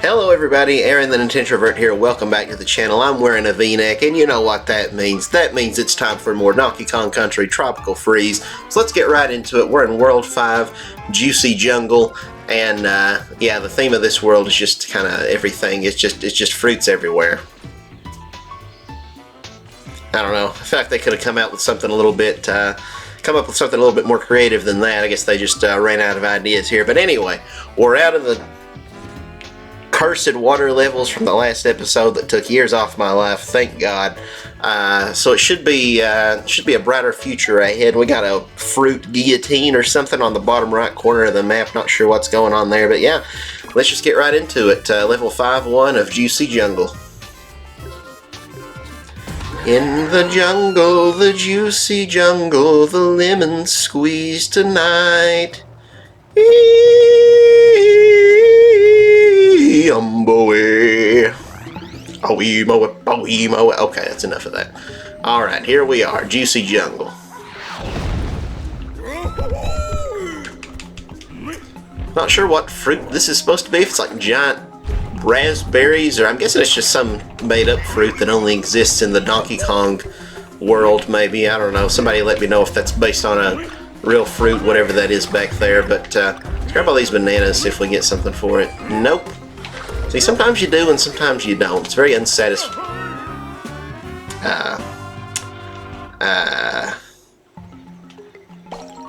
Hello everybody, Aaron the Nintintrovert here. Welcome back to the channel. I'm wearing a V-neck, and you know what that means. That means it's time for more Donkey Kong Country Tropical Freeze. So let's get right into it. We're in World 5, Juicy Jungle, and yeah, the theme of this world is just kind of everything. It's just fruits everywhere. I don't know. I feel like they could have come up with something a little bit more creative than that. I guess they just ran out of ideas here. But anyway, we're out of the cursed water levels from the last episode that took years off my life, thank God. So it should be a brighter future ahead. We got a fruit guillotine or something on the bottom right corner of the map. Not sure what's going on there, but yeah, let's just get right into it. Level 5-1 of Juicy Jungle. In the jungle, the juicy jungle, the lemon squeeze tonight. Okay, that's enough of that. Alright, here we are, Juicy Jungle. Not sure what fruit this is supposed to be, if it's like giant raspberries, or I'm guessing it's just some made-up fruit that only exists in the Donkey Kong world, maybe. I don't know. Somebody let me know if that's based on a real fruit, whatever that is back there. But let's grab all these bananas, see if we can get something for it. Nope. See, sometimes you do and sometimes you don't. It's very unsatisfying.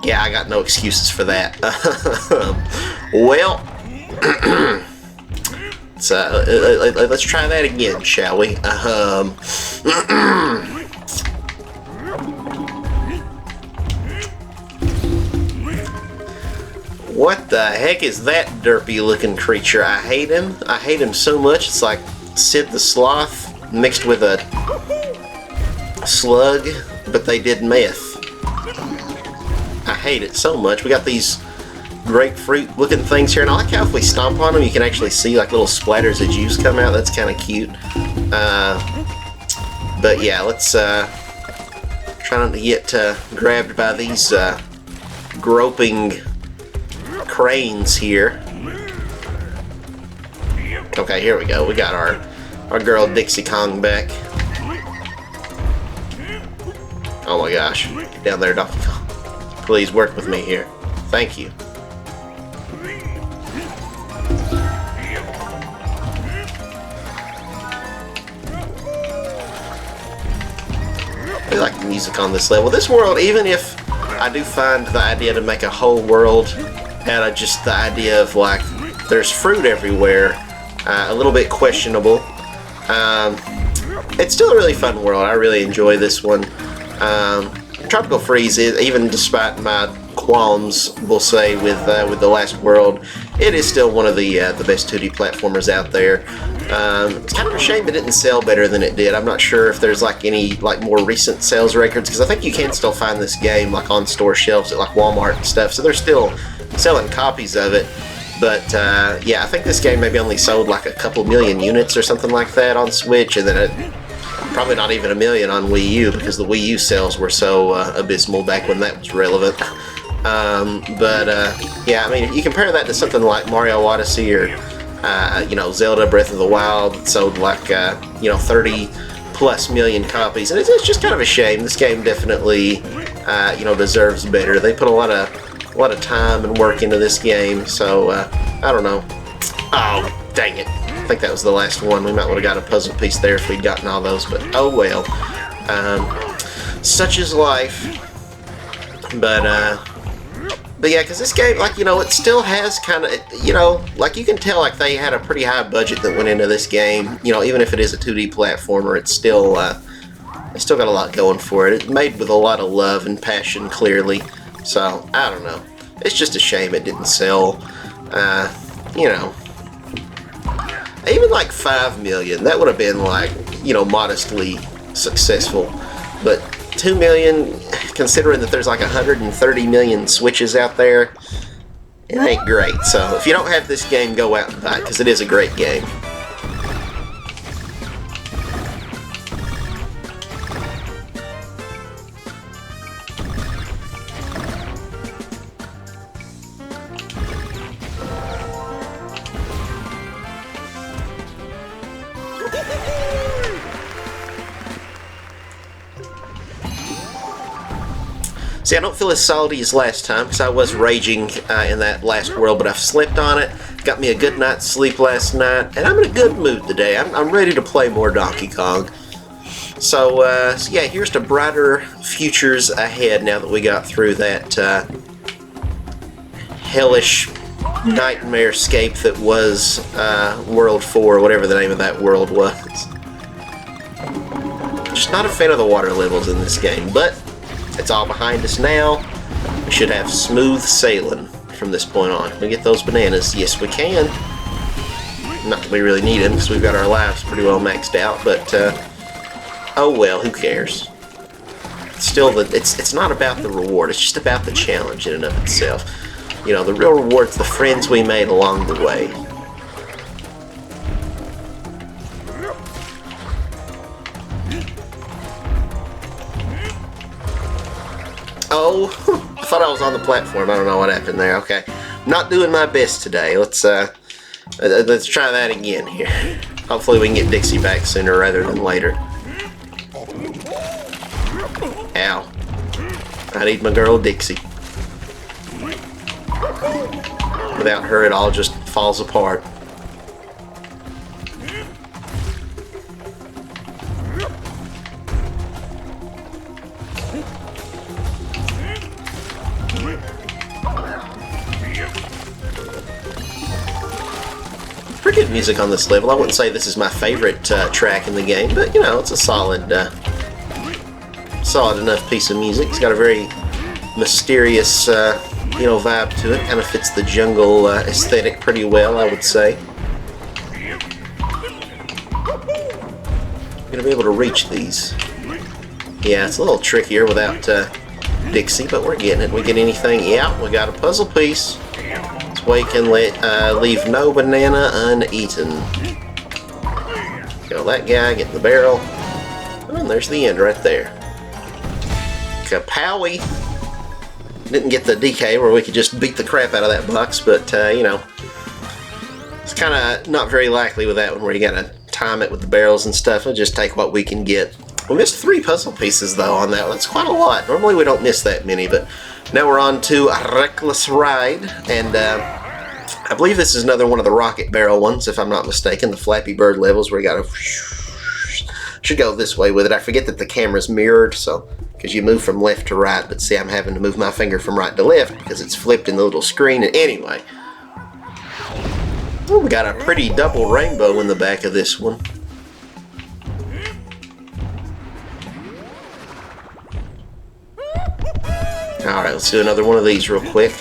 Yeah, I got no excuses for that. Well, let's try that again, shall we? What the heck is that derpy looking creature? I hate him. I hate him so much. It's like Sid the Sloth mixed with a slug, but they did meth. I hate it so much. We got these grapefruit looking things here, and I like how if we stomp on them you can actually see like little splatters of juice come out. That's kind of cute. But yeah, let's try not to get grabbed by these groping cranes here. Okay, here we go. We got our girl Dixie Kong back. Oh my gosh. Get down there, Donkey Kong. Please work with me here. Thank you. I like the music on this level. This world, even if I do find the idea to make a whole world out of just the idea of like there's fruit everywhere a little bit questionable, it's still a really fun world. I really enjoy this one. Tropical Freeze is, even despite my qualms, we'll say, with the last world, it is still one of the best 2D platformers out there. It's kind of a shame it didn't sell better than it did. I'm not sure if there's like any like more recent sales records, because I think you can still find this game like on store shelves at like Walmart and stuff, so they're still selling copies of it. But yeah, I think this game maybe only sold like a couple million units or something like that on Switch, and then probably not even a million on Wii U, because the Wii U sales were so abysmal back when that was relevant. Yeah, I mean, if you compare that to something like Mario Odyssey or you know, Zelda Breath of the Wild, that sold like you know, 30+ million copies, and it's just kind of a shame. This game definitely you know, deserves better. They put a lot of time and work into this game, so I don't know. Oh, dang it. I think that was the last one. We might would have got a puzzle piece there if we'd gotten all those, but oh well. Such is life. But yeah, because this game, like, you know, it still has kind of, you know, like you can tell like they had a pretty high budget that went into this game. You know, even if it is a 2D platformer, it's still got a lot going for it. It's made with a lot of love and passion, clearly. So, I don't know. It's just a shame it didn't sell, you know, even like 5 million. That would have been like, you know, modestly successful. But 2 million, considering that there's like 130 million Switches out there, it ain't great. So, if you don't have this game, go out and buy it, because it is a great game. See, I don't feel as salty as last time because I was raging in that last world, but I've slept on it. Got me a good night's sleep last night, and I'm in a good mood today. I'm ready to play more Donkey Kong. So yeah, here's to brighter futures ahead now that we got through that hellish nightmare scape that was World 4, whatever the name of that world was. Just not a fan of the water levels in this game, but it's all behind us now. We should have smooth sailing from this point on. Can we get those bananas? Yes, we can. Not that we really need them because we've got our lives pretty well maxed out, but oh well, who cares? Still, it's not about the reward. It's just about the challenge in and of itself. You know, the real reward's the friends we made along the way. Oh, I thought I was on the platform. I don't know what happened there. Okay, not doing my best today. Let's try that again here. Hopefully we can get Dixie back sooner rather than later. Ow. I need my girl Dixie. Without her, it all just falls apart. Pretty good music on this level. I wouldn't say this is my favorite track in the game, but you know, it's a solid enough piece of music. It's got a very mysterious you know, vibe to it. Kind of fits the jungle aesthetic pretty well, I would say. Gonna be able to reach these. Yeah, it's a little trickier without Dixie, but we're getting it. We get anything? Yeah, we got a puzzle piece. This way can leave no banana uneaten. Kill that guy, get in the barrel. Oh, and there's the end right there. Kapowie! Didn't get the DK where we could just beat the crap out of that box, but you know, it's kind of not very likely with that one where you gotta time it with the barrels and stuff. We'll just take what we can get. We missed 3 puzzle pieces though on that one. That's quite a lot. Normally we don't miss that many, but now we're on to a Reckless Ride, and I believe this is another one of the rocket barrel ones, if I'm not mistaken. The Flappy Bird levels where you gotta should go this way with it. I forget that the camera's mirrored, so because you move from left to right, but see, I'm having to move my finger from right to left because it's flipped in the little screen. And anyway, oh, we got a pretty double rainbow in the back of this one. Alright, let's do another one of these real quick.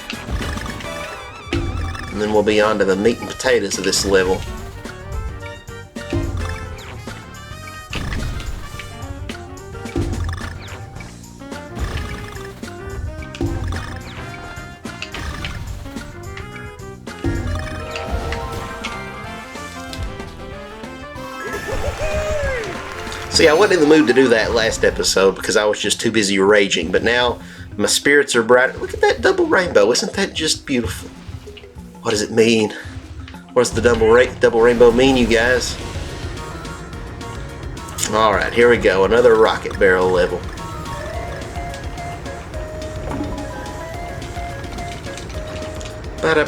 And then we'll be on to the meat and potatoes of this level. See, I wasn't in the mood to do that last episode because I was just too busy raging, but now my spirits are brighter. Look at that double rainbow. Isn't that just beautiful? What does it mean? What does the double rainbow mean, you guys? Alright, here we go. Another rocket barrel level. Probably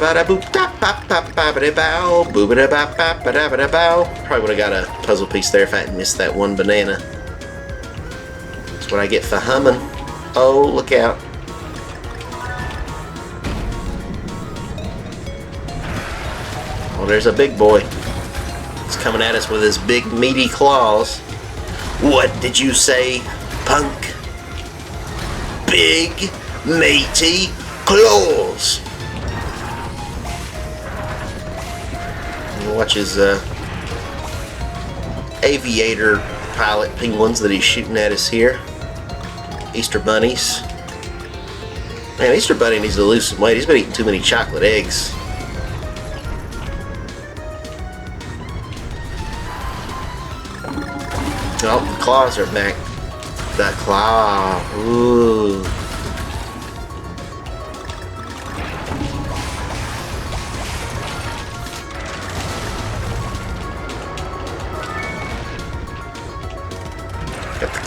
would have got a puzzle piece there if I hadn't missed that one banana. That's what I get for humming. Oh, look out. Oh, there's a big boy. He's coming at us with his big meaty claws. What did you say, punk? Big meaty claws. Watch his aviator pilot penguins that he's shooting at us here. Easter bunnies. Man, Easter Bunny needs to lose some weight. He's been eating too many chocolate eggs. Oh, the claws are back. The claw. Ooh.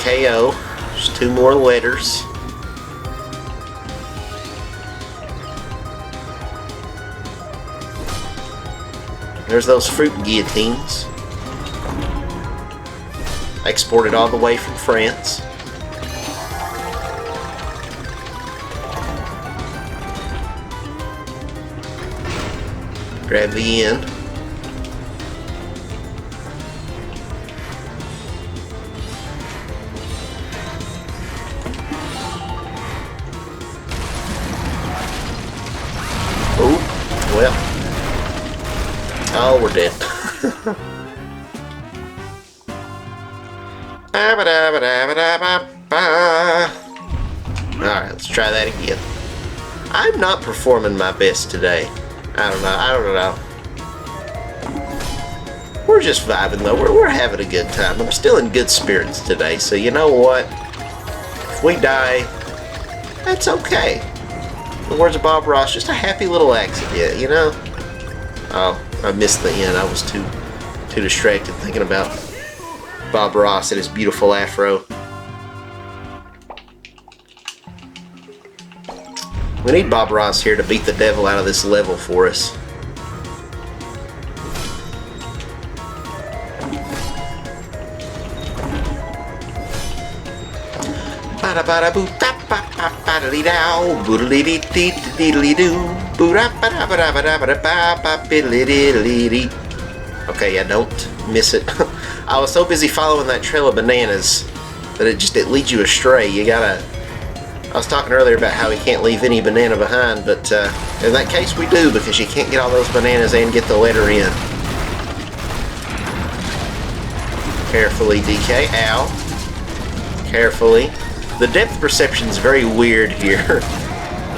KO. Just 2 more letters. There's those fruit guillotines. Exported all the way from France. Grab the end. Oh, well. Oh, we're dead. Alright, let's try that again. I'm not performing my best today. I don't know. We're just vibing though. We're having a good time. I'm still in good spirits today, so you know what? If we die, that's okay. In the words of Bob Ross, just a happy little accident, you know? Oh, I missed the end. I was too distracted thinking about Bob Ross and his beautiful afro. We need Bob Ross here to beat the devil out of this level for us. Okay, yeah, don't miss it. I was so busy following that trail of bananas that it leads you astray. You gotta... I was talking earlier about how we can't leave any banana behind, but in that case we do, because you can't get all those bananas and get the letter in. Carefully, DK. Ow. Carefully. The depth perception is very weird here.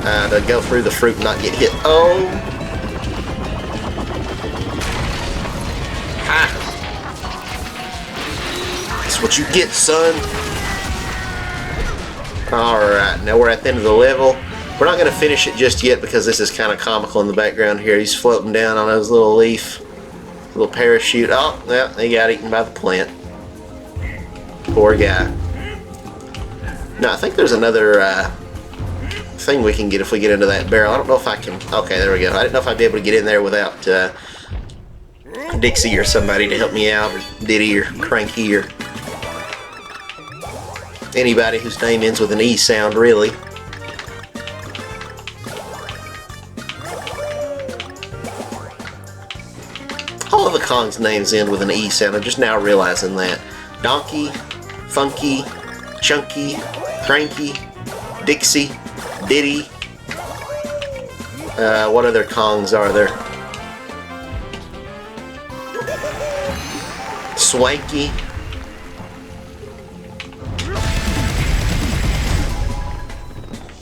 To go through the fruit and not get hit. Oh! Ha! That's what you get, son. Alright, now we're at the end of the level. We're not going to finish it just yet because this is kind of comical in the background here. He's floating down on his little leaf. Little parachute. Oh, yeah, he got eaten by the plant. Poor guy. Now, I think there's another thing we can get if we get into that barrel. I don't know if I can... Okay, there we go. I didn't know if I'd be able to get in there without Dixie or somebody to help me out, or Diddy or Cranky or anybody whose name ends with an E sound, really. All of the Kong's names end with an E sound. I'm just now realizing that. Donkey, Funky, Chunky, Cranky, Dixie, Diddy. What other Kongs are there? Swanky.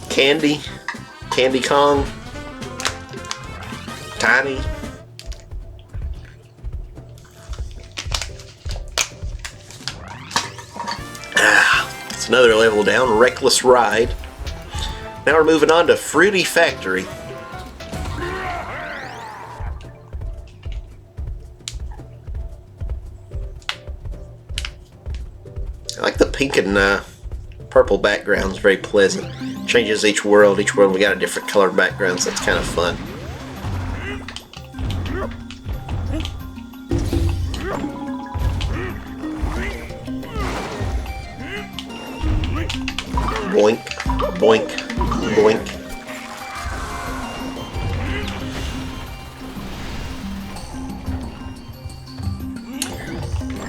Candy. Candy Kong. Tiny. It's another level down. Reckless Ride. Now we're moving on to Fruity Factory. I like the pink and purple backgrounds, very pleasant. Changes each world. Each world we got a different colored background, so it's kind of fun. Boink, boink, boink.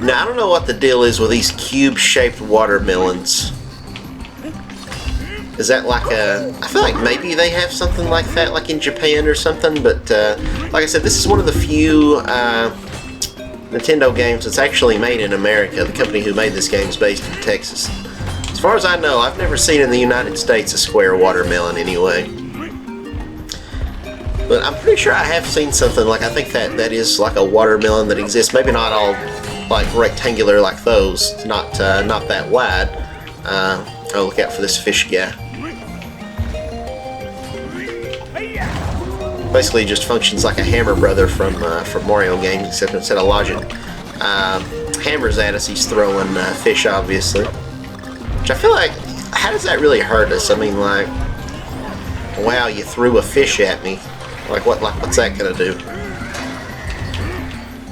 Now, I don't know what the deal is with these cube-shaped watermelons. Is that like a... I feel like maybe they have something like that, like in Japan or something, but like I said, this is one of the few Nintendo games that's actually made in America. The company who made this game is based in Texas. As far as I know, I've never seen in the United States a square watermelon anyway. But I'm pretty sure I have seen something like, I think that is like a watermelon that exists. Maybe not all like rectangular like those. It's not that wide. Oh, look out for this fish guy. Basically, just functions like a hammer brother from Mario games, except instead of launching hammers at us, he's throwing fish, obviously. I feel like, how does that really hurt us? I mean, like, wow, you threw a fish at me. What's that gonna do?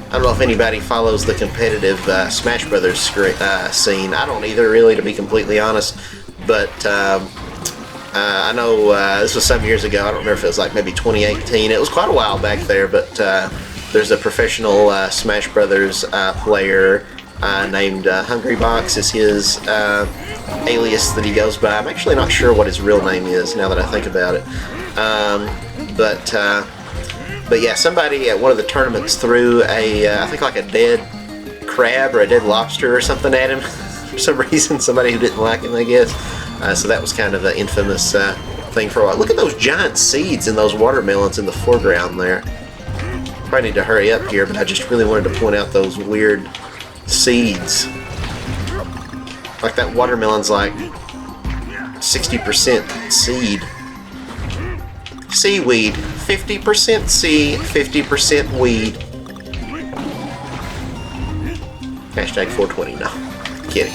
I don't know if anybody follows the competitive Smash Brothers scene. I don't either, really, to be completely honest. But I know this was some years ago. I don't remember if it was like maybe 2018. It was quite a while back there, but there's a professional Smash Brothers player named Hungry Box is his alias that he goes by. I'm actually not sure what his real name is now that I think about it. But yeah, somebody at one of the tournaments threw I think like a dead crab or a dead lobster or something at him for some reason. Somebody who didn't like him, I guess. So that was kind of the infamous thing for a while. Look at those giant seeds in those watermelons in the foreground there. Probably need to hurry up here, but I just really wanted to point out those weird seeds. Like that watermelon's like 60% seed. Seaweed. 50% seed, 50% weed. Hashtag 420. No. Kidding.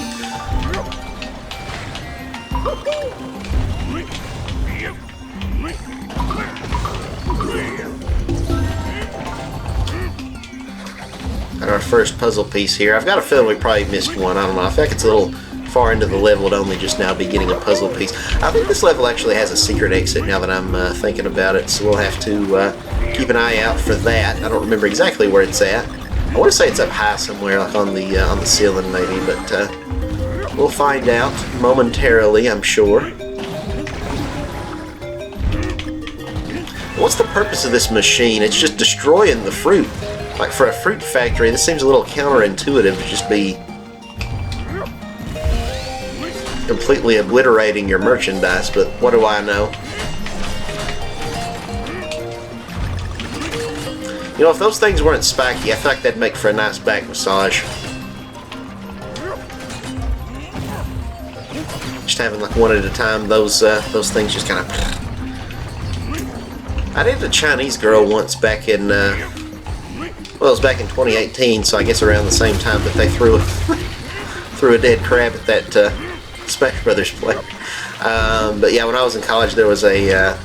And our first puzzle piece here. I've got a feeling we probably missed one. I don't know. I feel like it's a little far into the level to only just now be getting a puzzle piece. I think this level actually has a secret exit now that I'm thinking about it, so we'll have to keep an eye out for that. I don't remember exactly where it's at. I want to say it's up high somewhere, like on the ceiling maybe, but we'll find out momentarily, I'm sure. What's the purpose of this machine? It's just destroying the fruit. Like for a fruit factory, this seems a little counterintuitive to just be completely obliterating your merchandise, but what do I know? You know, if those things weren't spiky, I feel like that'd make for a nice back massage. Just having like one at a time, those things just kind of... I dated a Chinese girl once back in, well, it was back in 2018, so I guess around the same time that they threw a dead crab at that Smash Brothers player. But yeah, when I was in college, there was a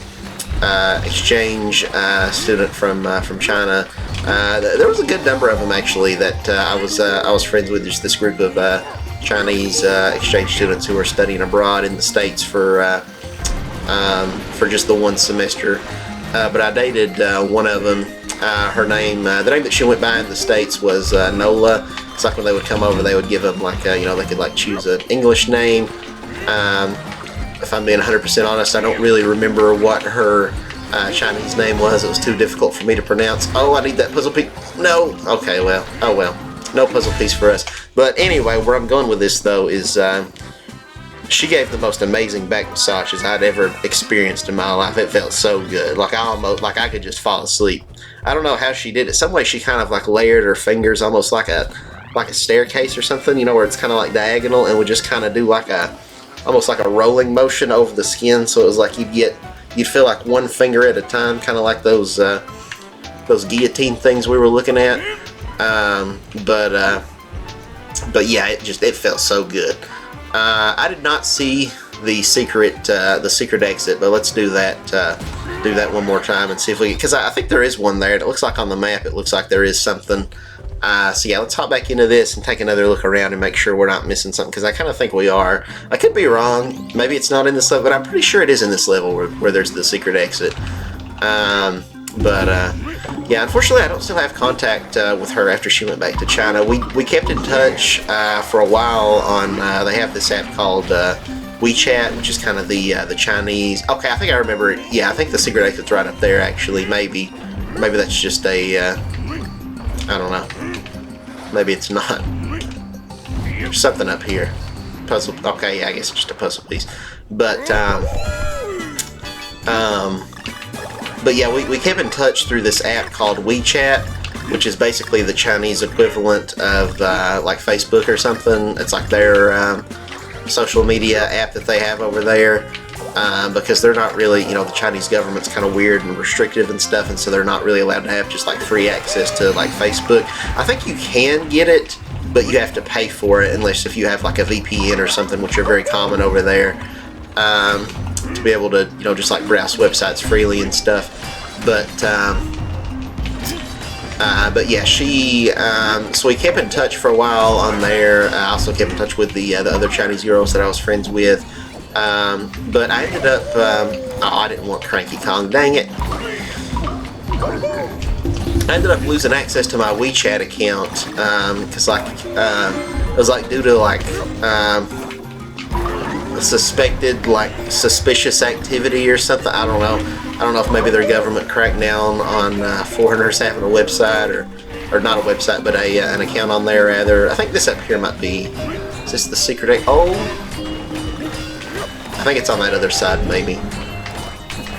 exchange student from China. There was a good number of them actually that I was friends with. Just this group of Chinese exchange students who were studying abroad in the States for just the one semester. But I dated one of them. Her name, the name that she went by in the States was Nola. It's like when they would come over, they would give them like, you know, they could like choose an English name. If I'm being 100% honest, I don't really remember what her Chinese name was. It was too difficult for me to pronounce. Oh, I need that puzzle piece. No. Okay, well. Oh, well. No puzzle piece for us. But anyway, where I'm going with this, though, is she gave the most amazing back massages I'd ever experienced in my life. It felt so good. Like I could just fall asleep. I don't know how she did it. Some way she kind of like layered her fingers almost like a staircase or something, you know, where it's kind of like diagonal, and would just kind of do like almost like a rolling motion over the skin. So it was like you'd feel like one finger at a time, kind of like those guillotine things we were looking at. But yeah, it felt so good. I did not see the secret exit, but let's do that one more time and see if we, because I think there is one there. It looks like on the map, it looks like there is something. So yeah, let's hop back into this and take another look around and make sure we're not missing something, because I kind of think we are. I could be wrong. Maybe it's not in this level, but I'm pretty sure it is in this level where there's the secret exit. Yeah, unfortunately, I don't still have contact with her after she went back to China. We kept in touch for a while on. They have this app called WeChat, which is kind of the Chinese. Okay, I think I remember it. Yeah, I think the secret exit's right up there. Actually, maybe that's just a. I don't know. Maybe it's not. There's something up here. Puzzle. Okay, yeah, I guess it's just a puzzle piece. But yeah, we kept in touch through this app called WeChat, which is basically the Chinese equivalent of like Facebook or something. It's like their social media app that they have over there, because they're not really, you know, the Chinese government's kind of weird and restrictive and stuff, and so they're not really allowed to have just like free access to like Facebook. I think you can get it but you have to pay for it unless if you have like a VPN or something, which are very common over there, to be able to, you know, just like browse websites freely and stuff. But yeah, she. So we kept in touch for a while on there. I also kept in touch with the other Chinese girls that I was friends with. But I ended up. Oh, I didn't want Cranky Kong. Dang it! I ended up losing access to my WeChat account because it was like due to like suspected like suspicious activity or something. I don't know if maybe their government cracked down on foreigners having a website or not a website, but an account on there rather. I think this up here might be. Is this the secret? Oh, I think it's on that other side maybe.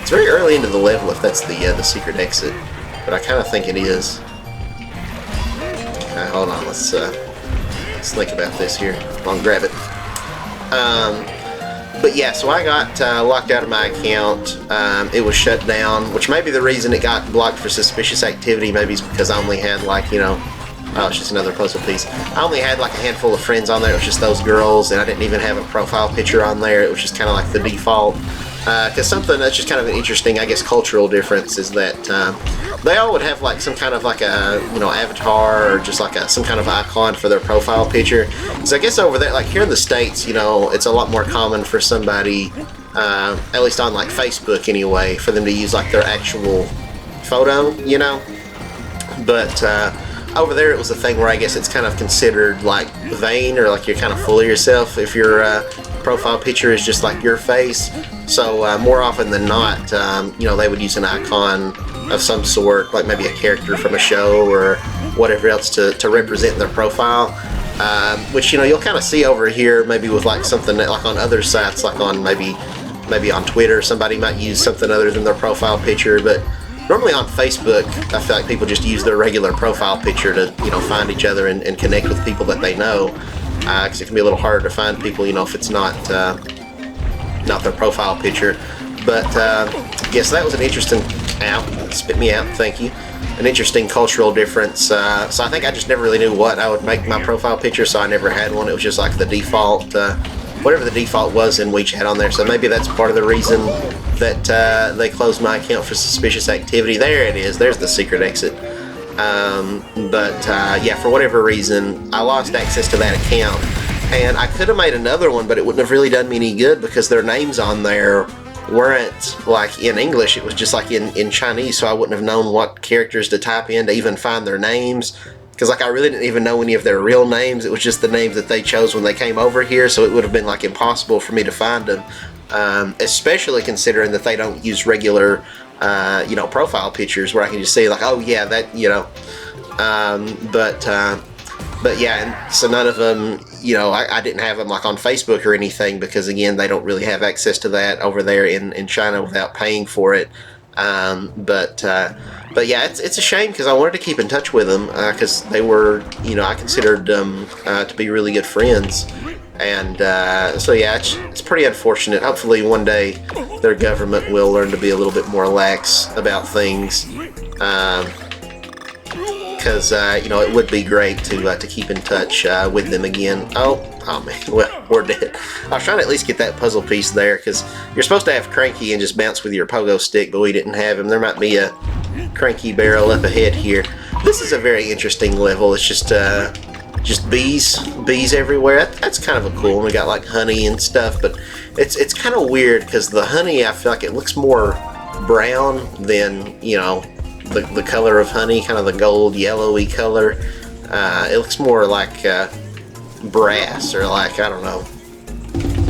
It's very early into the level if that's the secret exit. But I kind of think it is. Okay, hold on. Let's think about this here. I'll grab it. But yeah, so I got locked out of my account. It was shut down, which may be the reason it got blocked for suspicious activity. Maybe it's because I only had like, you know, oh, it's just another puzzle piece. I only had like a handful of friends on there. It was just those girls, and I didn't even have a profile picture on there. It was just kind of like the default. Because something that's just kind of an interesting, I guess, cultural difference is that they all would have like some kind of like a, you know, avatar or just like some kind of icon for their profile picture. So I guess over there, like here in the States, you know, it's a lot more common for somebody, at least on like Facebook anyway, for them to use like their actual photo, you know. But over there it was a thing where I guess it's kind of considered like vain, or like you're kind of full of yourself if your profile picture is just like your face. So more often than not, you know, they would use an icon of some sort, like maybe a character from a show or whatever else to represent their profile. Which, you know, you'll kind of see over here maybe with like something that like on other sites, like on maybe on Twitter, somebody might use something other than their profile picture. But normally on Facebook, I feel like people just use their regular profile picture to, you know, find each other and connect with people that they know. Because it can be a little harder to find people, you know, if it's not their profile picture. But yes, that was an interesting spit me out, thank you. An interesting cultural difference. So I think I just never really knew what I would make my profile picture, so I never had one. It was just like the default, whatever the default was in WeChat on there. So maybe that's part of the reason that they closed my account for suspicious activity. There it is. There's the secret exit. Yeah, for whatever reason, I lost access to that account. And I could have made another one, but it wouldn't have really done me any good because their names on there weren't like in English. It was just like in Chinese, so I wouldn't have known what characters to type in to even find their names. Because like I really didn't even know any of their real names. It was just the names that they chose when they came over here, so it would have been like impossible for me to find them. Especially considering that they don't use regular you know, profile pictures where I can just see like, oh yeah, that, you know. But yeah, and so none of them, you know, I didn't have them like on Facebook or anything because again, they don't really have access to that over there in China without paying for it. But yeah, it's a shame because I wanted to keep in touch with them because they were, you know, I considered them to be really good friends. And so yeah, it's pretty unfortunate. Hopefully one day their government will learn to be a little bit more lax about things. Because you know, it would be great to keep in touch with them again. Oh man, well, we're dead. I was trying to at least get that puzzle piece there because you're supposed to have Cranky and just bounce with your pogo stick, but we didn't have him. There might be a Cranky barrel up ahead here. This is a very interesting level. It's just bees everywhere. That's kind of a cool one. We got like honey and stuff, but it's kind of weird because the honey, I feel like it looks more brown than, you know, the color of honey, kind of the gold yellowy color. It looks more like brass or like, I don't know,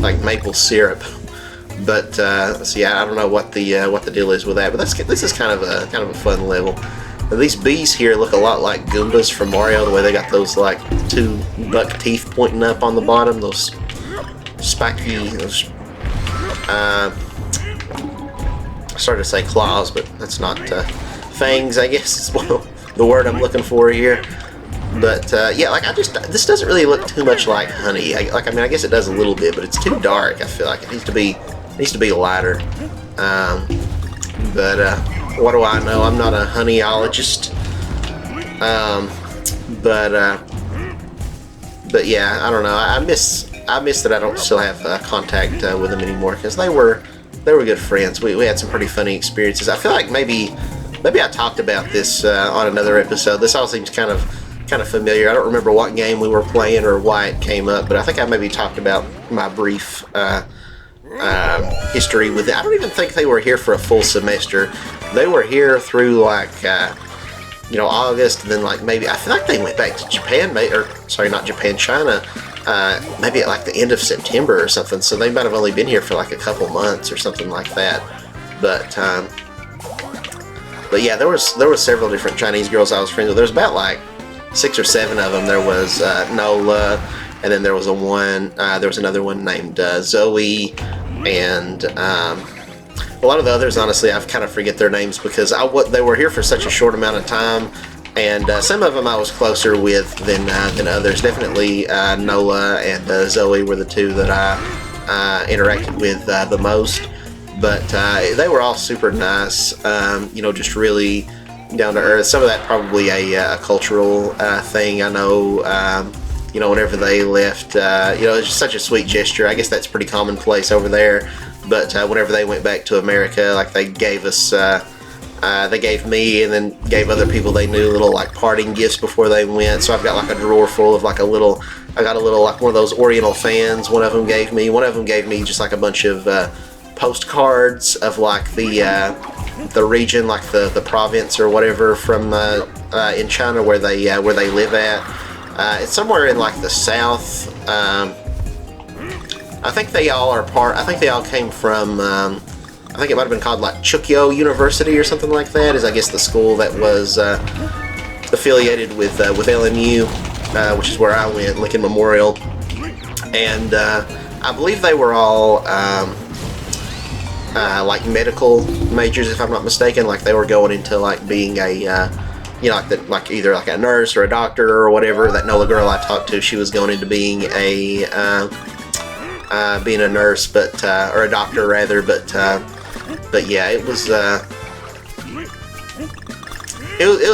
like maple syrup. But so yeah, I don't know what the deal is with that. But this is kind of a fun level. Now, these bees here look a lot like Goombas from Mario, the way they got those like two buck teeth pointing up on the bottom, those spiky, those I started to say claws, but that's not fangs, I guess is the word I'm looking for here. But yeah, like this doesn't really look too much like honey. I mean, I guess it does a little bit, but it's too dark. I feel like it needs to be lighter. But what do I know? I'm not a honeyologist. but yeah, I don't know. I miss that I don't still have contact with them anymore, because they were good friends. We had some pretty funny experiences. I feel like maybe I talked about this on another episode. This all seems kind of familiar. I don't remember what game we were playing or why it came up, but I think I maybe talked about my brief history with it. I don't even think they were here for a full semester. They were here through like August, and then like maybe I feel like they went back to Japan, not Japan, China, maybe at like the end of September or something. So they might have only been here for like a couple months or something like that. But yeah, there was several different Chinese girls I was friends with. There was about like 6 or 7 of them. There was Nola, and then there was another one named Zoe, and a lot of the others, honestly, I kind of forget their names because they were here for such a short amount of time, and some of them I was closer with than others. Definitely Nola and Zoe were the two that I interacted with the most, but they were all super nice, just really down to earth. Some of that probably a cultural thing. I know, whenever they left, it's just such a sweet gesture. I guess that's pretty commonplace over there. But whenever they went back to America, like they gave us, they gave me and then gave other people they knew little like parting gifts before they went. So I've got like a drawer full of like I got a little like one of those Oriental fans. One of them gave me just like a bunch of postcards of like the region, like the province or whatever from in China where they live at. It's somewhere in like the south. I think they all came from, I think it might have been called like Chukyo University or something like that, is I guess the school that was affiliated with LMU, which is where I went, Lincoln Memorial. And I believe they were all like medical majors, if I'm not mistaken. Like they were going into like being a, like either like a nurse or a doctor or whatever. That Nola girl I talked to, she was going into being a nurse, but or a doctor rather, but yeah, it was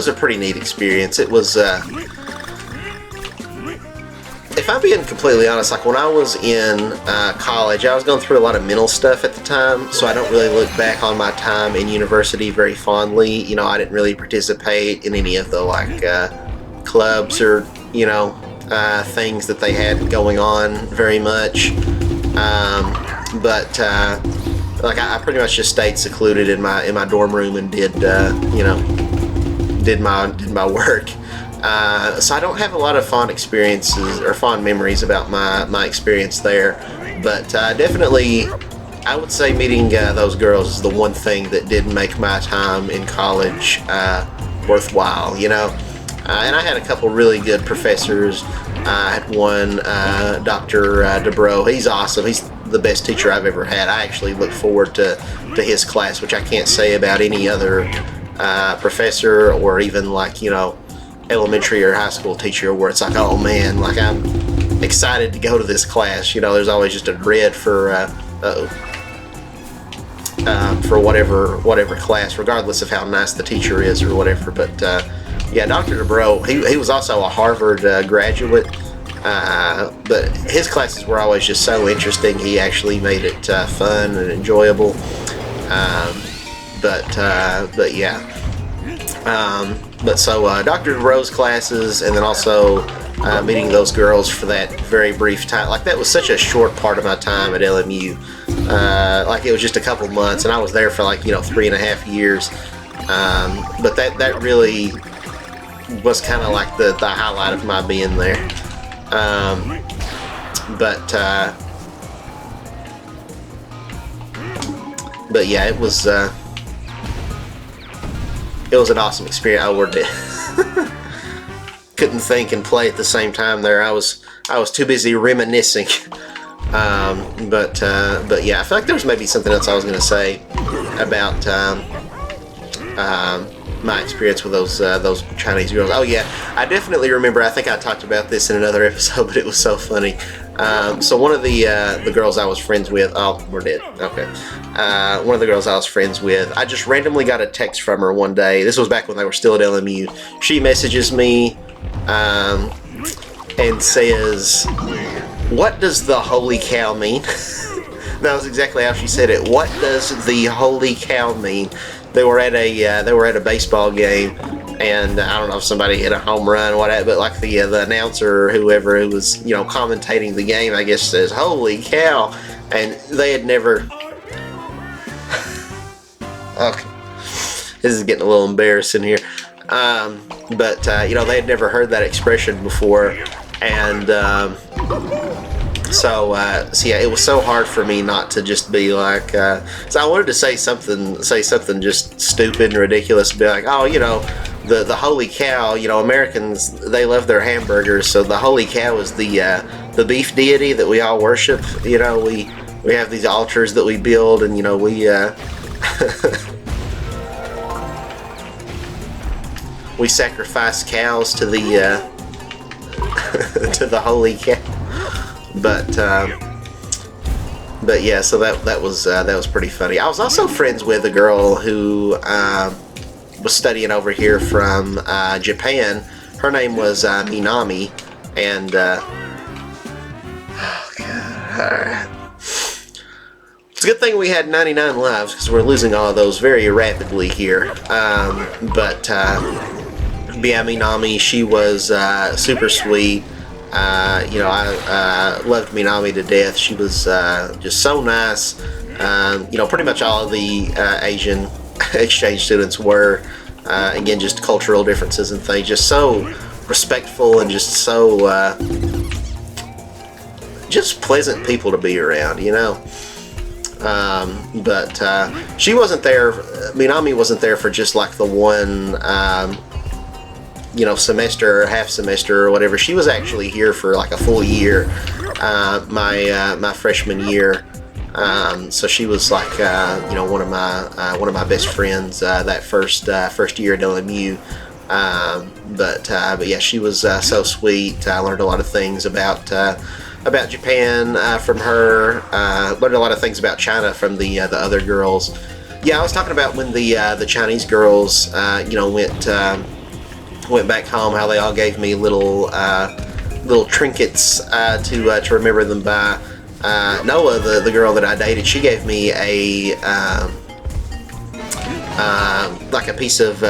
a pretty neat experience. It was, if I'm being completely honest, like when I was in college, I was going through a lot of mental stuff at the time, so I don't really look back on my time in university very fondly. I didn't really participate in any of the like clubs or things that they had going on very much. But I pretty much just stayed secluded in my dorm room and did my work. So I don't have a lot of fond experiences or fond memories about my experience there. But definitely, I would say meeting those girls is the one thing that did make my time in college worthwhile. And I had a couple really good professors. I had one, Dr. DeBro. He's awesome. He's the best teacher I've ever had. I actually look forward to his class, which I can't say about any other professor or even like, elementary or high school teacher where it's like, oh man, like I'm excited to go to this class. There's always just a dread for whatever class, regardless of how nice the teacher is or whatever. But yeah, Dr. DeBro, he was also a Harvard graduate, but his classes were always just so interesting. He actually made it fun and enjoyable. But yeah. But so Dr. DeBro's classes, and then also meeting those girls for that very brief time. Like that was such a short part of my time at LMU. Like it was just a couple months, and I was there for like 3.5 years. But that really was kind of like the highlight of my being there. But yeah, it was an awesome experience. I worked it. Couldn't think and play at the same time there. I was too busy reminiscing. But yeah, I feel like there was maybe something else I was going to say about my experience with those Chinese girls. Oh yeah, I definitely remember. I think I talked about this in another episode, but it was so funny. So one of the girls I was friends with. Oh, we're dead. Okay. One of the girls I was friends with. I just randomly got a text from her one day. This was back when they were still at LMU. She messages me. and says, "What does the holy cow mean?" That was exactly how she said it. What does the holy cow mean? They were at a baseball game, and I don't know if somebody hit a home run or whatever, but like the announcer or whoever who was commentating the game, I guess, says "Holy cow," and they had never. Okay, this is getting a little embarrassing here, but they had never heard that expression before, and. So yeah, it was so hard for me not to just be like, so I wanted to say something just stupid and ridiculous, be like, oh, the holy cow, Americans, they love their hamburgers, so the holy cow is the beef deity that we all worship. We have these altars that we build, and we we sacrifice cows to the to the holy cow. But yeah, so that was pretty funny. I was also friends with a girl who was studying over here from Japan. Her name was Minami, and oh god, all right. It's a good thing we had 99 lives because we're losing all of those very rapidly here. But yeah, Minami, she was super sweet. I loved Minami to death. She was just so nice. Pretty much all of the Asian exchange students were. Again, just cultural differences and things. Just so respectful and just so just pleasant people to be around, But she wasn't there. Minami wasn't there for just like the one. Semester or half semester or whatever. She was actually here for like a full year, my freshman year. So she was like, one of my best friends that first year at LMU. But yeah, she was so sweet. I learned a lot of things about Japan from her. Learned a lot of things about China from the other girls. Yeah, I was talking about when the Chinese girls, went back home, how they all gave me little trinkets to remember them by. Noah, the girl that I dated, she gave me a like a piece of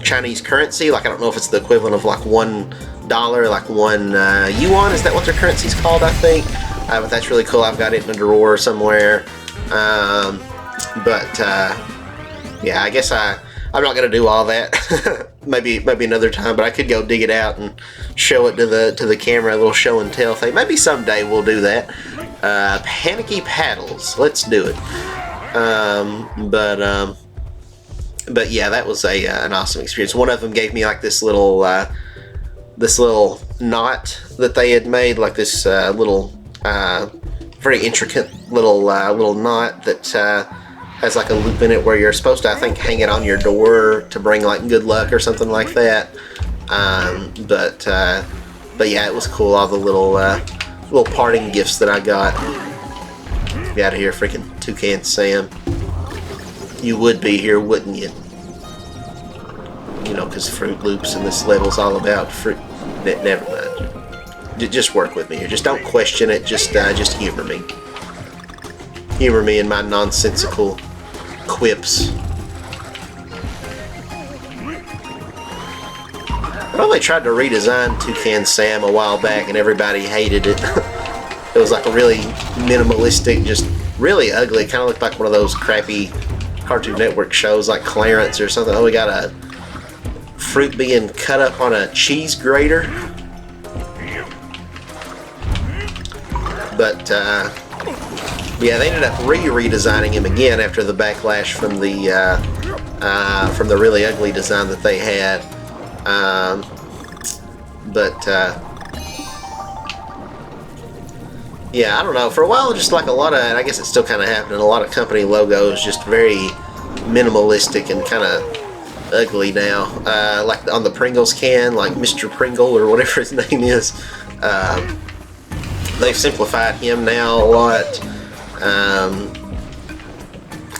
Chinese currency. Like, I don't know if it's the equivalent of like $1, like one yuan. Is that what their currency's called? I think. But that's really cool. I've got it in a drawer somewhere. Yeah, I guess I'm not gonna do all that. maybe another time, but I could go dig it out and show it to the camera, a little show and tell thing. Maybe someday we'll do that. Panicky paddles, let's do it. But yeah, that was an awesome experience. One of them gave me like this little knot that they had made, like this little very intricate little knot that has like a loop in it where you're supposed to, I think, hang it on your door to bring like good luck or something like that. But yeah, it was cool. All the little parting gifts that I got. Get out of here, freaking Toucan Sam. You would be here, wouldn't you? Because Fruit Loops and this level's all about fruit. Never mind. Just work with me here. Just don't question it. Just humor me. Humor me in my nonsensical quips. I know they tried to redesign Toucan Sam a while back and everybody hated it. It was like a really minimalistic, just really ugly. Kind of looked like one of those crappy Cartoon Network shows like Clarence or something. Oh, we got a fruit being cut up on a cheese grater. But yeah, they ended up redesigning him again after the backlash from the really ugly design that they had. Yeah, I don't know. For a while, just like a lot of, and I guess it's still kind of happening, a lot of company logos just very minimalistic and kind of ugly now. Like on the Pringles can, like Mr. Pringle or whatever his name is. They've simplified him now a lot.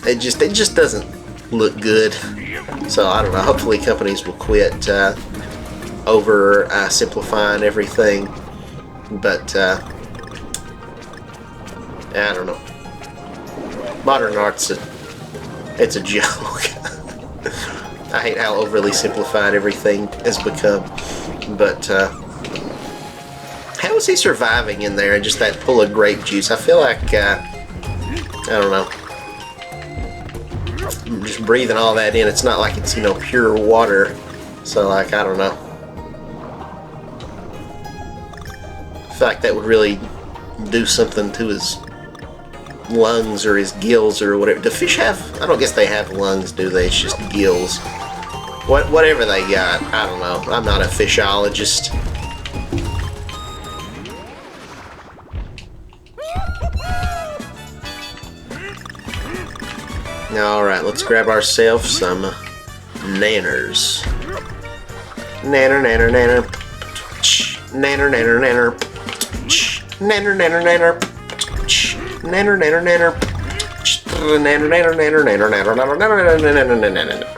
It just doesn't look good. So I don't know. Hopefully companies will quit over simplifying everything. But I don't know. Modern art's it's a joke. I hate how overly simplified everything has become. But how is he surviving in there and just that pull of grape juice? I feel like I don't know. Just breathing all that in. It's not like it's, you know, pure water. So like, I don't know. I feel like that would really do something to his lungs or his gills or whatever. Do fish have? I don't guess they have lungs, do they? It's just gills. Whatever they got. I don't know. I'm not a fishologist. Alright, let's grab ourselves some nanners. Nanner, nanner, nanner. Nanner, nanner, nanner. Nanner, nanner, nanner. Nanner, nanner, nanner. Nanner, nanner, nanner, nanner, nanner, nanner, nanner, nanner, nanner, nanner.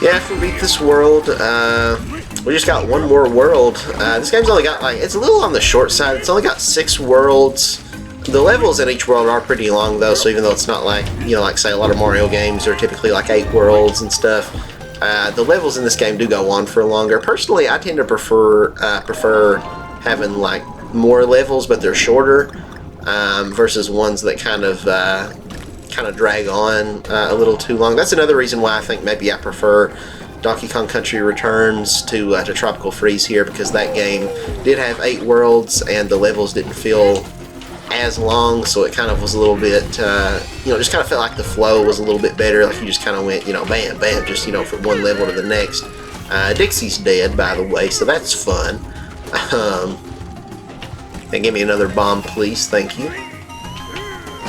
Yeah, if we beat this world, we just got one more world. This game's only got, like, it's a little on the short side. It's only got 6 worlds. The levels in each world are pretty long, though, so even though it's not like, you know, like, say, a lot of Mario games are typically, like, 8 worlds and stuff, the levels in this game do go on for longer. Personally, I tend to prefer having, like, more levels, but they're shorter, versus ones that kind of drag on a little too long. That's another reason why I think maybe I prefer Donkey Kong Country Returns to Tropical Freeze here, because that game did have 8 worlds and the levels didn't feel as long, so it kind of was a little bit, you know, just kind of felt like the flow was a little bit better, like you just kind of went, you know, bam, bam, just, you know, from one level to the next. Dixie's dead, by the way, so that's fun. And give me another bomb, please, thank you.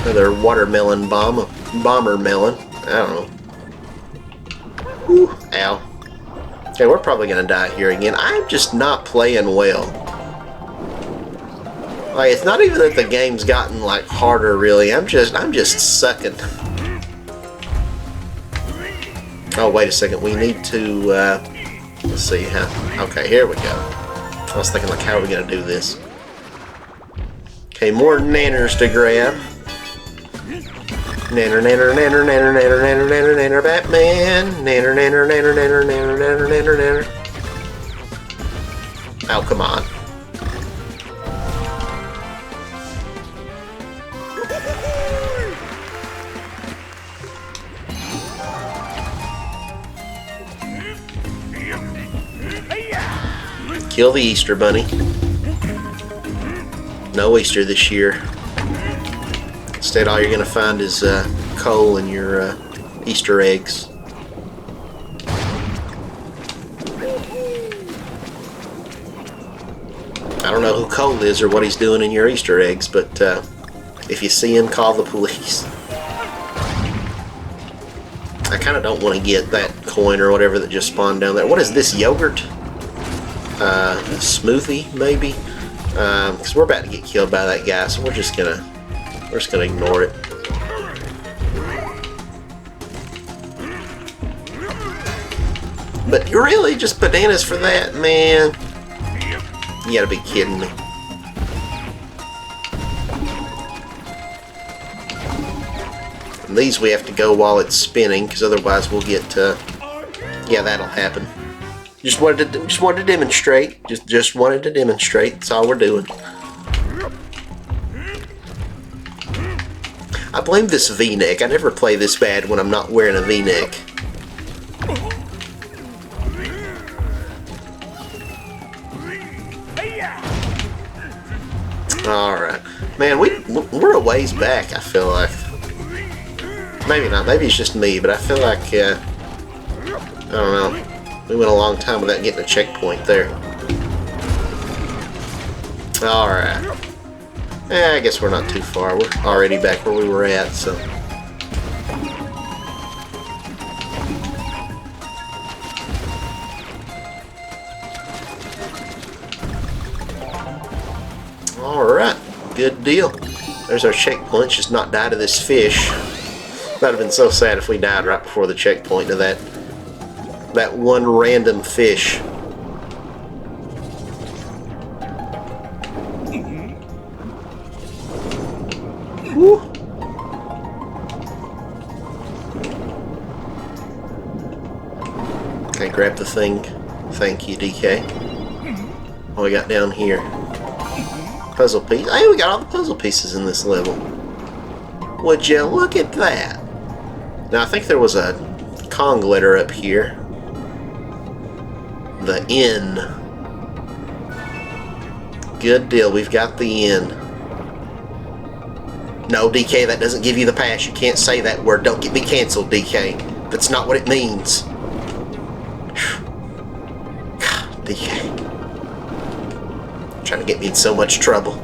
Another watermelon bomb, bomber melon. I don't know. Whew, ow. Okay, we're probably gonna die here again. I'm just not playing well. Like, it's not even that the game's gotten like harder, really. I'm just sucking. Oh, wait a second. We need to. Let's see how. Okay, here we go. I was thinking, like, how are we gonna do this? Okay, more nanners to grab. Nanner, nanner, nanner, nanner, nanner, nanner, nanner, nanner, Batman. Nanner, nanner, nanner, nanner, nanner, nanner, nanner, nanner. Oh, come on. Kill the Easter Bunny. No Easter this year. Instead, all you're going to find is coal and your Easter eggs. I don't know who Cole is or what he's doing in your Easter eggs, but if you see him, call the police. I kind of don't want to get that coin or whatever that just spawned down there. What is this, yogurt? Smoothie, maybe? Because we're about to get killed by that guy, so we're just gonna ignore it. But really, just bananas for that, man? You gotta be kidding me. And these we have to go while it's spinning, because otherwise we'll get. Yeah, that'll happen. Just wanted to demonstrate. Just wanted to demonstrate. That's all we're doing. I blame this V-neck. I never play this bad when I'm not wearing a V-neck. Alright. Man, we're a ways back, I feel like. Maybe not. Maybe it's just me, but I feel like, I don't know. We went a long time without getting a checkpoint there. Alright. I guess we're not too far. We're already back where we were at, so. Good deal. There's our checkpoint. Just not die to this fish. That'd have been so sad if we died right before the checkpoint to that one random fish. Woo. Okay, grab the thing. Thank you, DK. What we got down here? Puzzle piece. Hey, we got all the puzzle pieces in this level. Would you look at that? Now, I think there was a Kong letter up here. The N. Good deal. We've got the N. No, DK, that doesn't give you the pass. You can't say that word. Don't get me canceled, DK. That's not what it means. God, DK. Trying to get me in so much trouble.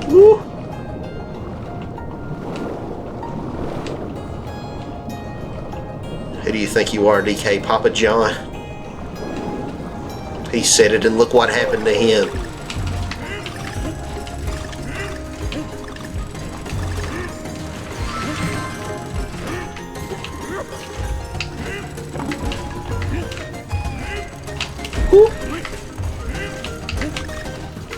Woo. Who do you think you are, DK? Papa John? He said it, and look what happened to him. Woo.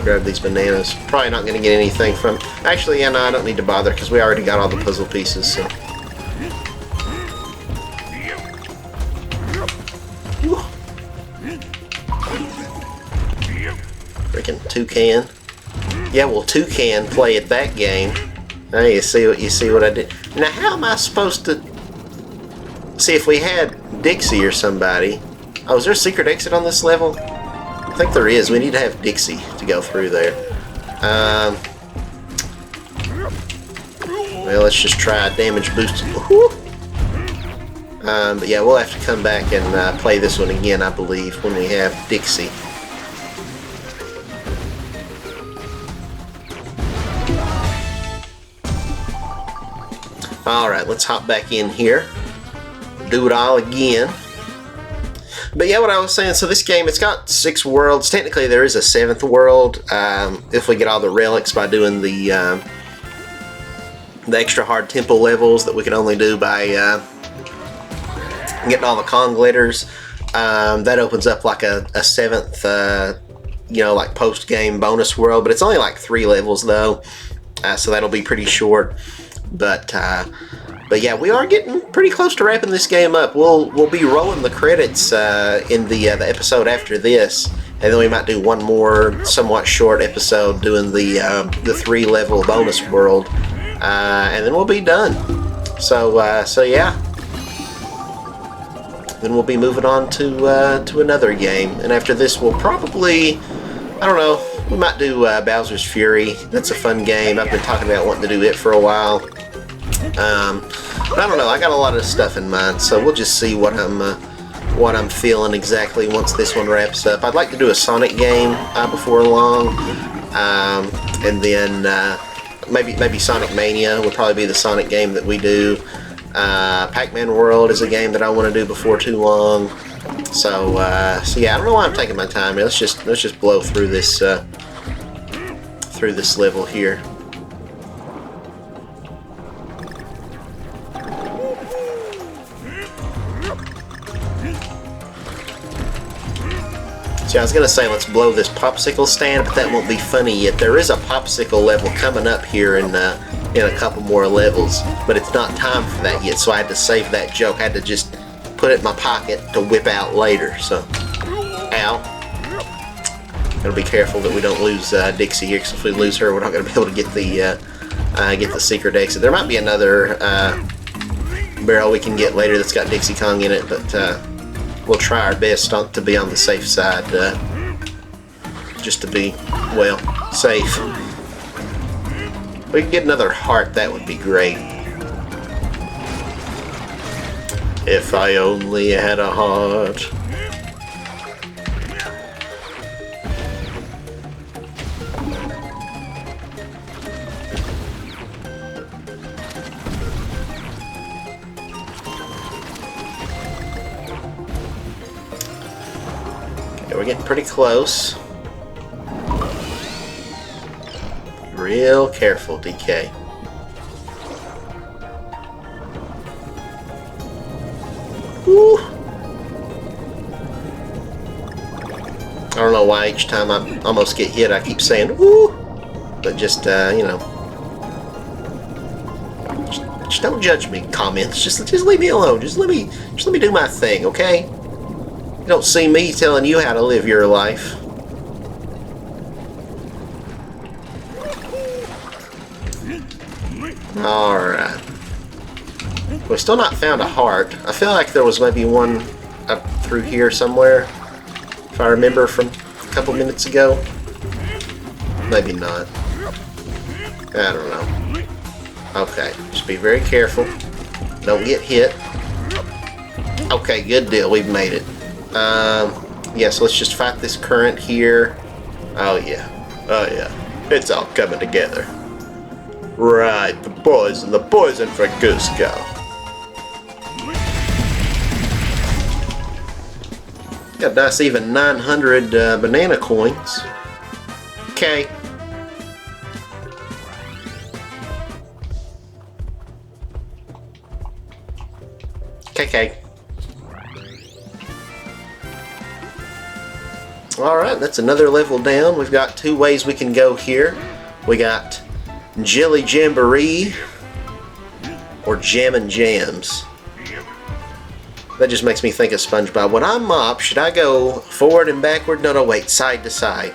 Grab these bananas. Probably not going to get anything from... Actually, yeah, no, I don't need to bother because we already got all the puzzle pieces, so... Freaking toucan. Yeah, well, toucan play at that game. Hey, you see what I did? Now, how am I supposed to... See, if we had Dixie or somebody... Oh, is there a secret exit on this level? I think there is. We need to have Dixie to go through there. Well, let's just try a damage boost. But yeah, we'll have to come back and play this one again, I believe, when we have Dixie. Alright, let's hop back in here. Do it all again. But yeah, what I was saying, so this game, it's got 6 worlds. Technically, there is a 7th world if we get all the relics by doing the extra hard temple levels that we can only do by getting all the Kong letters. That opens up like a 7th, you know, like post-game bonus world. But it's only like 3 levels, though. So that'll be pretty short. But yeah, we are getting pretty close to wrapping this game up. We'll be rolling the credits in the episode after this, and then we might do one more somewhat short episode doing the 3-level bonus world, and then we'll be done. So yeah, then we'll be moving on to another game, and after this we'll probably, I don't know, we might do Bowser's Fury. That's a fun game. I've been talking about wanting to do it for a while. But I don't know, I got a lot of stuff in mind, so we'll just see what I'm feeling exactly once this one wraps up. I'd like to do a Sonic game before long, and then maybe Sonic Mania would probably be the Sonic game that we do. Pac-Man World is a game that I want to do before too long. So yeah, I don't know why I'm taking my time. Let's just blow through this level here. See, I was gonna say let's blow this popsicle stand, but that won't be funny yet. There is a popsicle level coming up here in a couple more levels, but it's not time for that yet, so I had to save that joke. I had to just put it in my pocket to whip out later. So, ow! Gotta be careful that we don't lose Dixie here, because if we lose her, we're not gonna be able to get the secret exit. There might be another barrel we can get later that's got Dixie Kong in it, but we'll try our best to be on the safe side, just to be, well, safe. If we could get another heart, that would be great. If I only had a heart. We're getting pretty close. real careful, DK. Woo! I don't know why each time I almost get hit I keep saying woo, but just you know, just don't judge me. Comments, just leave me alone. Just let me do my thing, okay? You don't see me telling you how to live your life. All right. We've still not found a heart. I feel like there was maybe one up through here somewhere, if I remember from a couple minutes ago. Maybe not. I don't know. Okay, just be very careful. Don't get hit. Okay, good deal. We've made it. Yeah, so let's just fight this current here. Oh, yeah. Oh, yeah. It's all coming together. Right, the poison for Cusco. Got nice even 900 banana coins. Okay. KK. Alright, that's another level down. We've got two ways we can go here. We got Jelly Jamboree or Jammin' Jams. That just makes me think of SpongeBob. When I mop, should I go forward and backward? No, wait, side to side.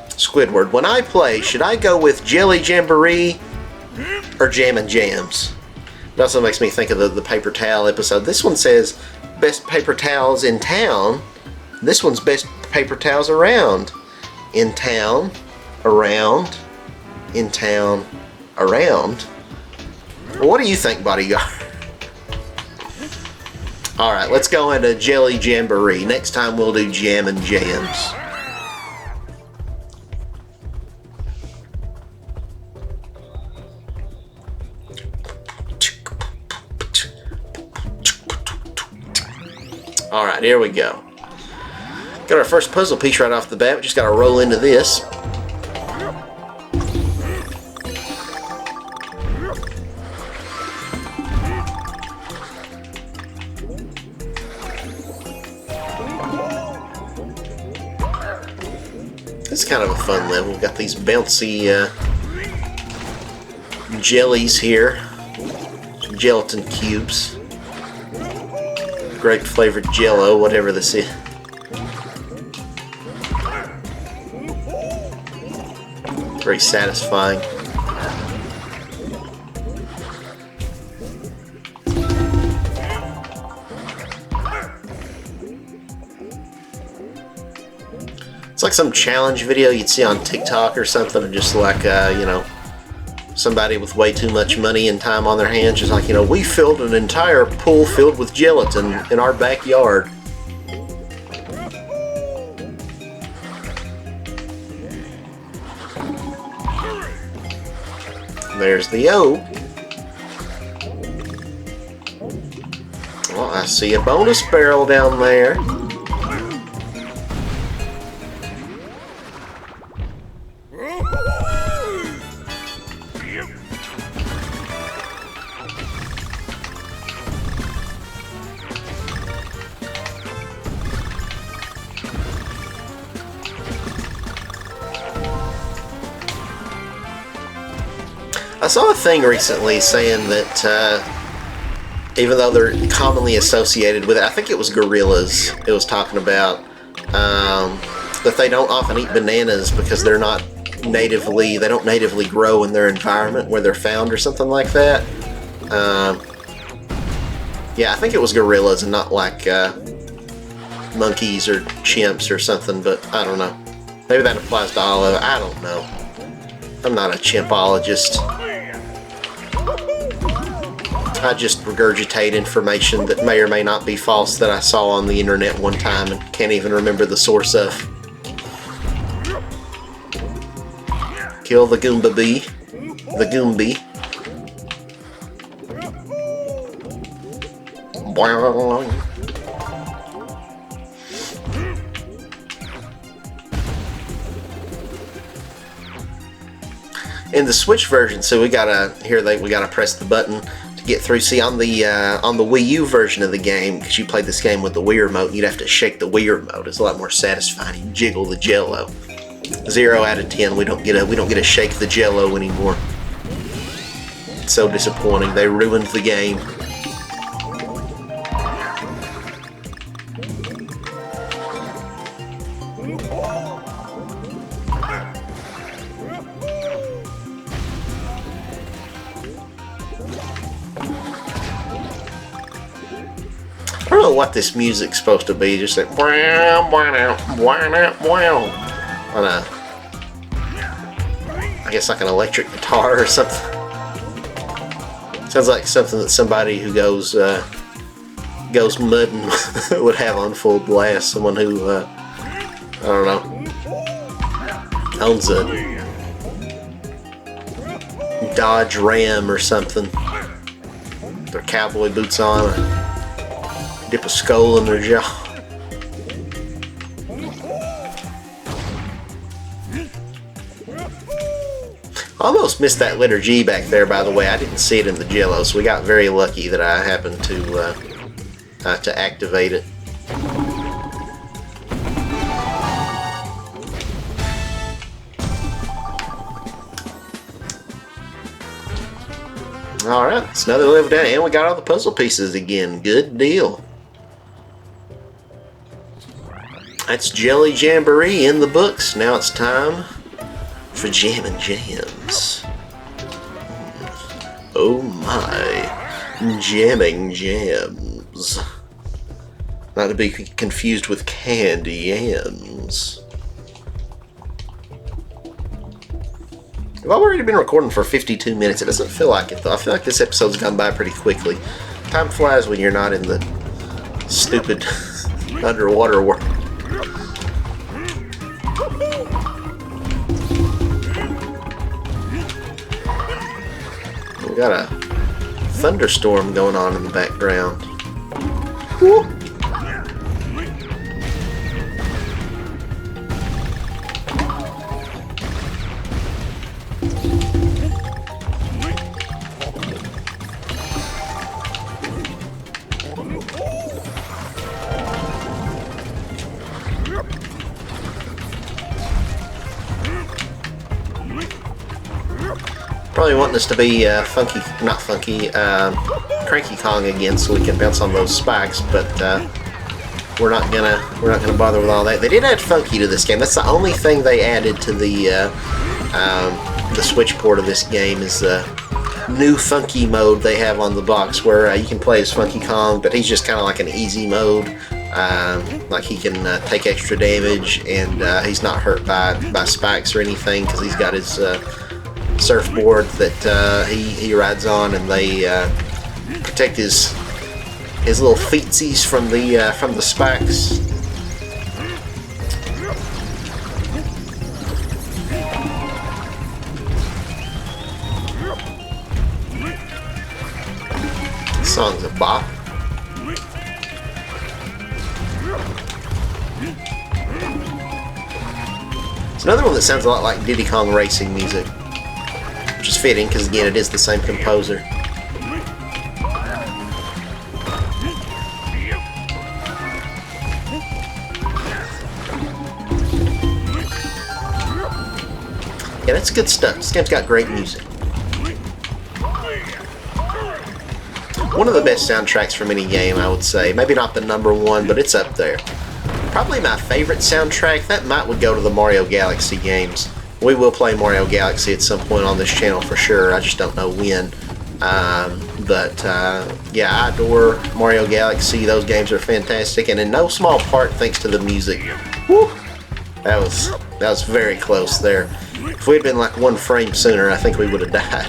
Squidward, when I play, should I go with Jelly Jamboree or Jammin' Jams? It also makes me think of the paper towel episode. This one says best paper towels in town. This one's best paper towels around. In town, around, in town, around. Well, what do you think, bodyguard? Alright, let's go into Jelly Jamboree. Next time we'll do Jammin' Jams. Alright, here we go. Got our first puzzle piece right off the bat. We just gotta roll into this. It's kind of a fun level. We've got these bouncy jellies here. Gelatin cubes. Grape flavored jello, whatever this is. Very satisfying. It's like some challenge video you'd see on TikTok or something, just like, you know, somebody with way too much money and time on their hands, just like, you know, we filled an entire pool filled with gelatin in our backyard. There's the O. Well, I see a bonus barrel down there. I saw a thing recently saying that even though they're commonly associated with it, I think it was gorillas it was talking about, that they don't often eat bananas because they don't natively grow in their environment where they're found or something like that. Yeah, I think it was gorillas and not like monkeys or chimps or something, but I don't know. Maybe that applies to all of it. I don't know. I'm not a chimpologist. I just regurgitate information that may or may not be false that I saw on the internet one time and can't even remember the source of. Kill the Goomba Bee. The Goombie. Boing. in the Switch version, so we gotta press the button to get through. See, on the Wii U version of the game, because you played this game with the Wii remote, you'd have to shake the Wii remote. It's a lot more satisfying. You jiggle the Jello. 0 out of 10. We don't get to shake the Jello anymore. It's so disappointing. They ruined the game. I don't know what this music's supposed to be. Just like wow, wow, wow, wow. On a, I guess like an electric guitar or something. Sounds like something that somebody who goes mudding would have on full blast. Someone who I don't know, owns a Dodge Ram or something. Their cowboy boots on, dip a skull in their jaw. Almost missed that letter G back there, by the way. I didn't see it in the Jello, so we got very lucky that I happened to activate it. Alright, it's another level down, and we got all the puzzle pieces again. Good deal. That's Jelly Jamboree in the books. Now it's time for Jammin' Jams. Oh my, jamming jams. Not to be confused with candy yams. I've already been recording for 52 minutes. It doesn't feel like it though. I feel like this episode's gone by pretty quickly. Time flies when you're not in the stupid underwater world. We got a thunderstorm going on in the background. Woo. Probably wanting us to be Cranky Kong again, so we can bounce on those spikes. But we're not gonna bother with all that. They did add Funky to this game. That's the only thing they added to the Switch port of this game is the new Funky mode they have on the box, where you can play as Funky Kong, but he's just kind of like an easy mode. Like he can take extra damage, and he's not hurt by spikes or anything because he's got his surfboard that he rides on, and they protect his little feetsies from the spikes. This song's a bop. It's another one that sounds a lot like Diddy Kong Racing music, which is fitting because, again, it is the same composer. Yeah, that's good stuff. This game's got great music. One of the best soundtracks from any game, I would say. Maybe not the #1, but it's up there. Probably my favorite soundtrack, that would go to the Mario Galaxy games. We will play Mario Galaxy at some point on this channel for sure. I just don't know when. Yeah, I adore Mario Galaxy. Those games are fantastic, and in no small part thanks to the music. Woo! That was very close there. If we'd been like 1 frame sooner, I think we would have died.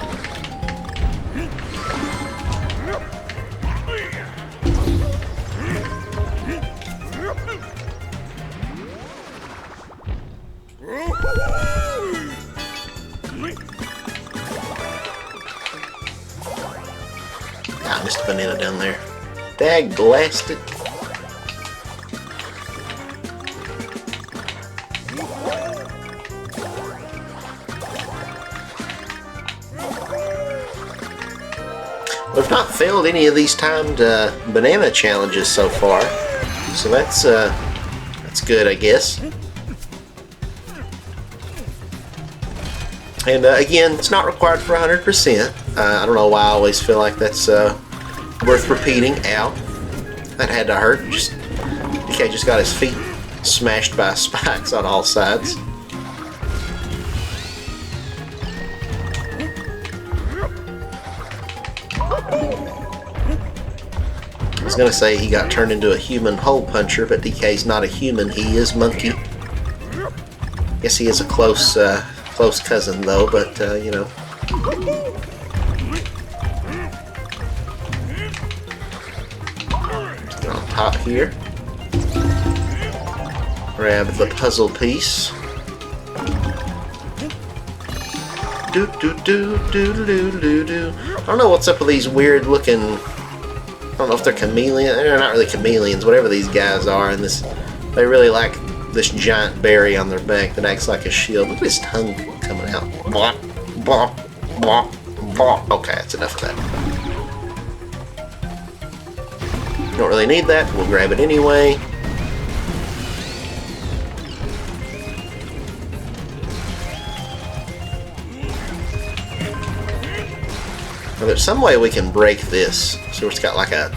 I missed a banana down there. Dag blasted. We've not failed any of these timed banana challenges so far, so that's good, I guess. And again, it's not required for 100%. I don't know why I always feel like that's worth repeating. Ow. That had to hurt. DK just got his feet smashed by spikes on all sides. I was going to say he got turned into a human hole puncher, but DK's not a human. He is monkey. Guess he is a close cousin, though, but, you know. On top here. Grab the puzzle piece. Do do do do do do do. I don't know what's up with these weird looking. I don't know if they're chameleons. They're not really chameleons. Whatever these guys are, and they really like this giant berry on their back that acts like a shield. Look at his tongue coming out. Blah blah blah blah. Okay, that's enough of that. Don't really need that. We'll grab it anyway. Now, there's some way we can break this. So it's got like a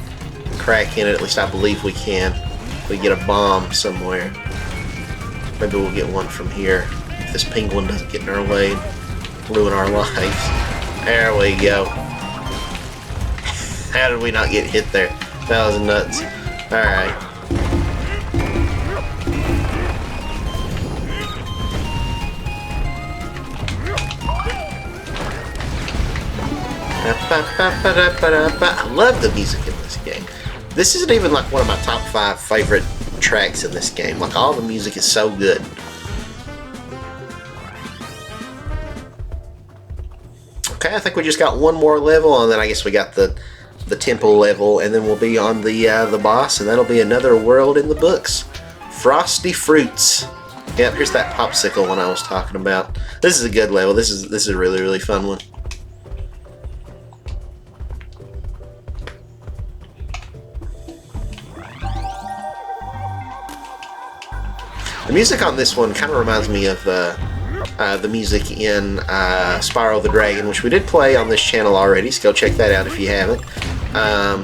crack in it. At least I believe we can. If we get a bomb somewhere. Maybe we'll get one from here. If this penguin doesn't get in our way and ruin our lives. There we go. How did we not get hit there? That was nuts. Alright. I love the music in this game. This isn't even like one of my top 5 favorite tracks in this game. Like, all the music is so good. Okay, I think we just got one more level, and then I guess we got the temple level, and then we'll be on the boss, and that'll be another world in the books. Frosty Fruits. Yep, here's that popsicle one I was talking about. This is a good level. This is a really, really fun one. The music on this one kind of reminds me of the music in Spyro the Dragon, which we did play on this channel already, so go check that out if you haven't. I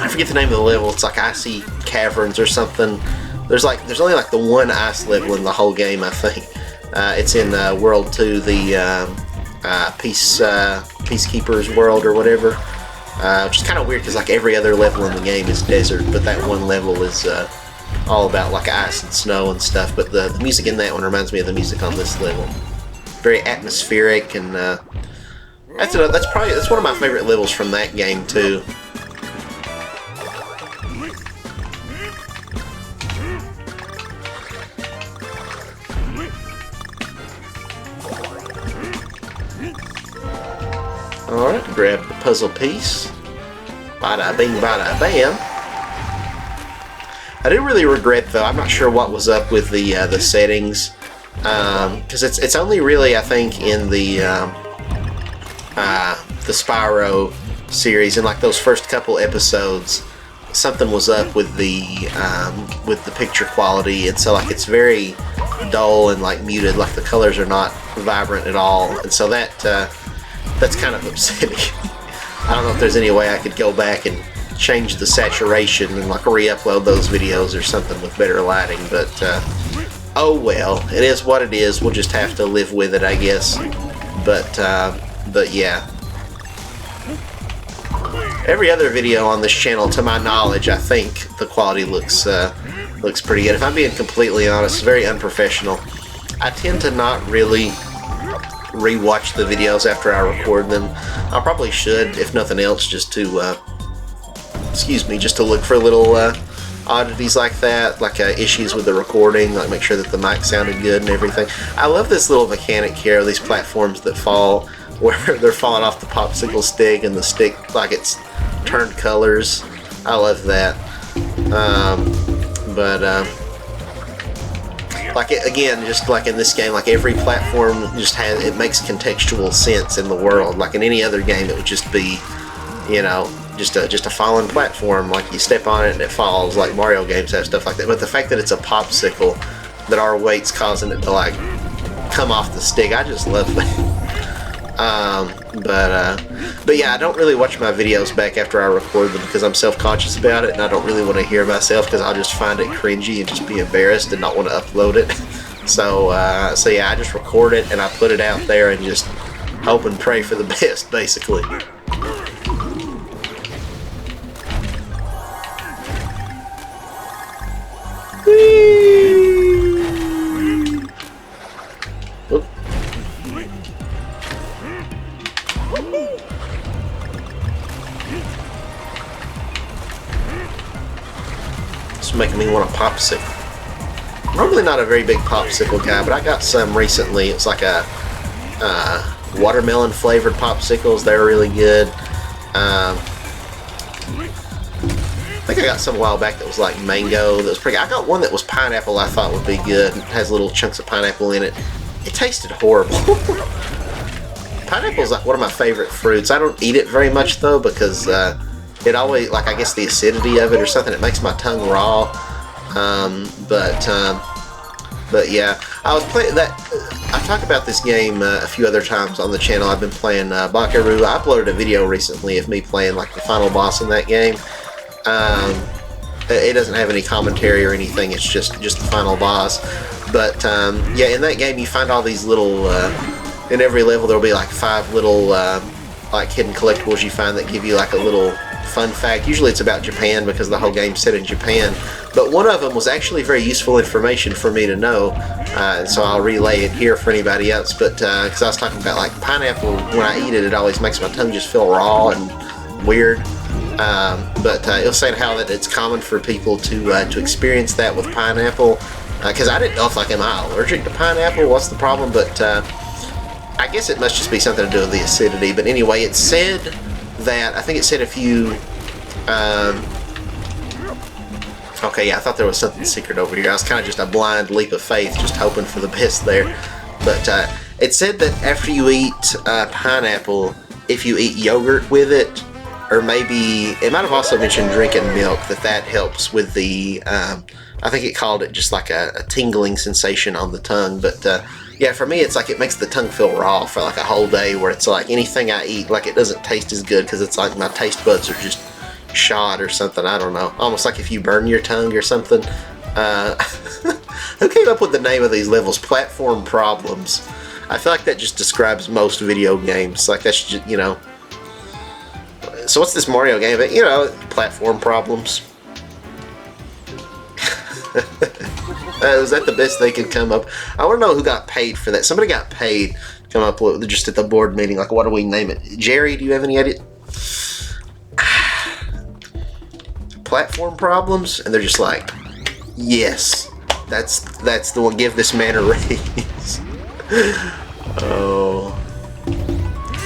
forget the name of the level. It's like Icy Caverns or something. There's only like the one ice level in the whole game, I think. It's in World 2, the Peacekeeper's World or whatever. Which is kind of weird because like every other level in the game is desert, but that one level is all about like ice and snow and stuff. But the music in that one reminds me of the music on this level. Very atmospheric, and that's one of my favorite levels from that game too. Alright, grab the puzzle piece. Bada bing, bada bam. I do really regret, though, I'm not sure what was up with the settings, because it's only really, I think, in the Spyro series, in like those first couple episodes, something was up with the picture quality, and so like it's very dull and like muted, like the colors are not vibrant at all, and so that's kind of upsetting. I don't know if there's any way I could go back and change the saturation and like re-upload those videos or something with better lighting, but oh well, it is what it is. We'll just have to live with it, I guess. But yeah. Every other video on this channel, to my knowledge, I think the quality looks pretty good. If I'm being completely honest, it's very unprofessional. I tend to not really re-watch the videos after I record them. I probably should, if nothing else, just to just to look for little oddities like that, like issues with the recording, like make sure that the mic sounded good and everything. I love this little mechanic here, these platforms that fall, where they're falling off the popsicle stick and the stick like it's turned colors. I love that. like again, just like in this game, like every platform just has, it makes contextual sense in the world. Like in any other game, it would just be, you know, just a falling platform. Like you step on it and it falls. Like Mario games have stuff like that. But the fact that it's a popsicle, that our weight's causing it to like come off the stick, I just love that. But yeah, I don't really watch my videos back after I record them because I'm self-conscious about it, and I don't really want to hear myself because I'll just find it cringy and just be embarrassed and not want to upload it. So yeah, I just record it and I put it out there and just hope and pray for the best, basically. It's making me want a popsicle. Normally not a very big popsicle guy, but I got some recently. It's like a watermelon flavored popsicles. They're really good. I think I got some a while back that was like mango. That was pretty good. I got one that was pineapple. I thought would be good. It has little chunks of pineapple in it. It tasted horrible. Pineapple is like one of my favorite fruits. I don't eat it very much though because it always, like, I guess the acidity of it or something, it makes my tongue raw. But yeah, I was playing that. I've talked about this game a few other times on the channel. I've been playing Bakaru. I uploaded a video recently of me playing like the final boss in that game. It doesn't have any commentary or anything. It's just the final boss. But yeah, in that game you find all these little. In every level there'll be like 5 little like hidden collectibles you find that give you like a little fun fact. Usually it's about Japan because the whole game's set in Japan, but one of them was actually very useful information for me to know, so I'll relay it here for anybody else. But because I was talking about like pineapple, when I eat it, it always makes my tongue just feel raw and weird. But it was saying how that it's common for people to experience that with pineapple. Because I didn't know if like, am I allergic to pineapple? What's the problem? But I guess it must just be something to do with the acidity. But anyway, it said that, I think it said if you, okay, yeah, I thought there was something secret over here. I was kind of just a blind leap of faith, just hoping for the best there. But it said that after you eat pineapple, if you eat yogurt with it, or maybe, it might have also mentioned drinking milk, that helps with the, I think it called it just like a tingling sensation on the tongue. But yeah, for me, it's like it makes the tongue feel raw for like a whole day, where it's like anything I eat, like it doesn't taste as good because it's like my taste buds are just shot or something. I don't know. Almost like if you burn your tongue or something. Who came up with the name of these levels? Platform Problems. I feel like that just describes most video games. Like that's just, you know. So what's this Mario game? But, you know, platform problems. Is that the best they could come up? I want to know who got paid for that. Somebody got paid to come up with, just at the board meeting, like, what do we name it? Jerry, do you have any idea? Platform problems? And they're just like, yes, that's the one. Give this man a raise. Oh,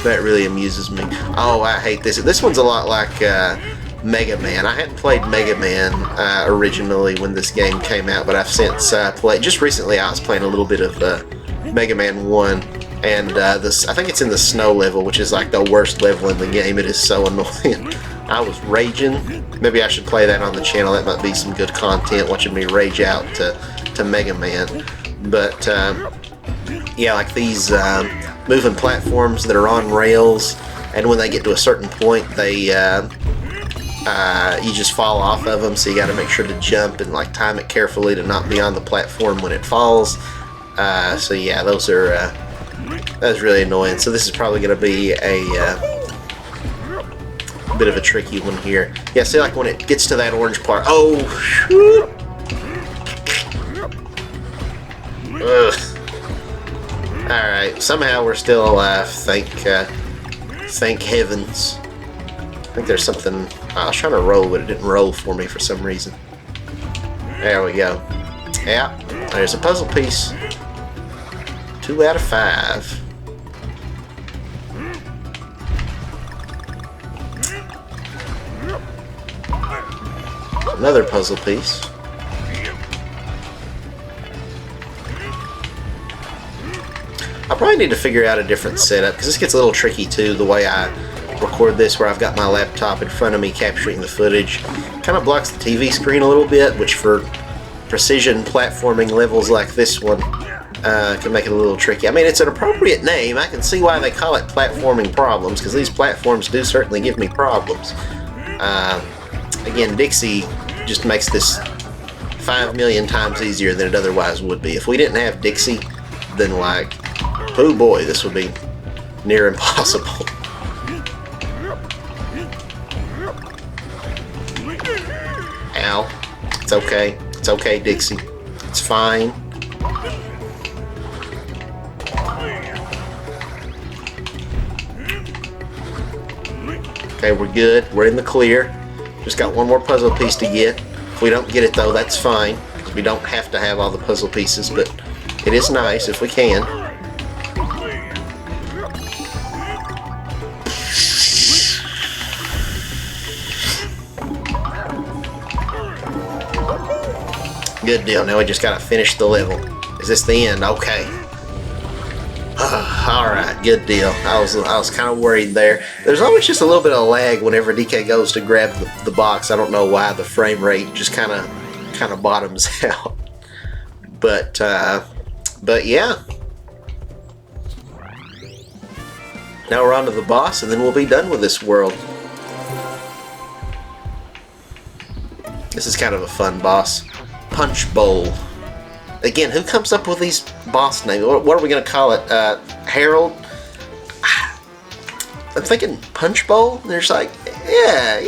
that really amuses me. Oh, I hate this. This one's a lot like Mega Man. I hadn't played Mega Man originally when this game came out, but I've since played. Just recently, I was playing a little bit of Mega Man 1, and this, I think it's in the snow level, which is like the worst level in the game. It is so annoying. I was raging. Maybe I should play that on the channel. That might be some good content, watching me rage out to Mega Man. But yeah, like these moving platforms that are on rails, and when they get to a certain point, they you just fall off of them, so you got to make sure to jump and like time it carefully to not be on the platform when it falls. So yeah, those are that's really annoying. So this is probably going to be a bit of a tricky one here. Yeah, see, like when it gets to that orange part. Oh, shoot. Ugh. All right, somehow we're still alive. Thank heavens. I think there's something. I was trying to roll, but it didn't roll for me for some reason. There we go. Yeah, there's a puzzle piece. 2 out of 5. Another puzzle piece. probably need to figure out a different setup because this gets a little tricky too, the way I record this, where I've got my laptop in front of me capturing the footage. Kind of blocks the TV screen a little bit, which for precision platforming levels like this one can make it a little tricky. I mean, it's an appropriate name. I can see why they call it platforming problems, because these platforms do certainly give me problems. Again, Dixie just makes this 5 million times easier than it otherwise would be. If we didn't have Dixie, then like, oh boy, this would be near impossible. Ow. It's okay. It's okay, Dixie. It's fine. Okay, we're good. We're in the clear. Just got one more puzzle piece to get. If we don't get it though, that's fine, because we don't have to have all the puzzle pieces, but it is nice if we can. Good deal. Now we just gotta finish the level. Is this the end? Okay. Alright, good deal. I was kind of worried there. There's always just a little bit of lag whenever DK goes to grab the box. I don't know why. The frame rate just kind of bottoms out. But yeah. Now we're on to the boss, and then we'll be done with this world. This is kind of a fun boss. Punch Bowl. Again, who comes up with these boss names? What are we going to call it? Harold? I'm thinking Punch Bowl. There's like, yeah.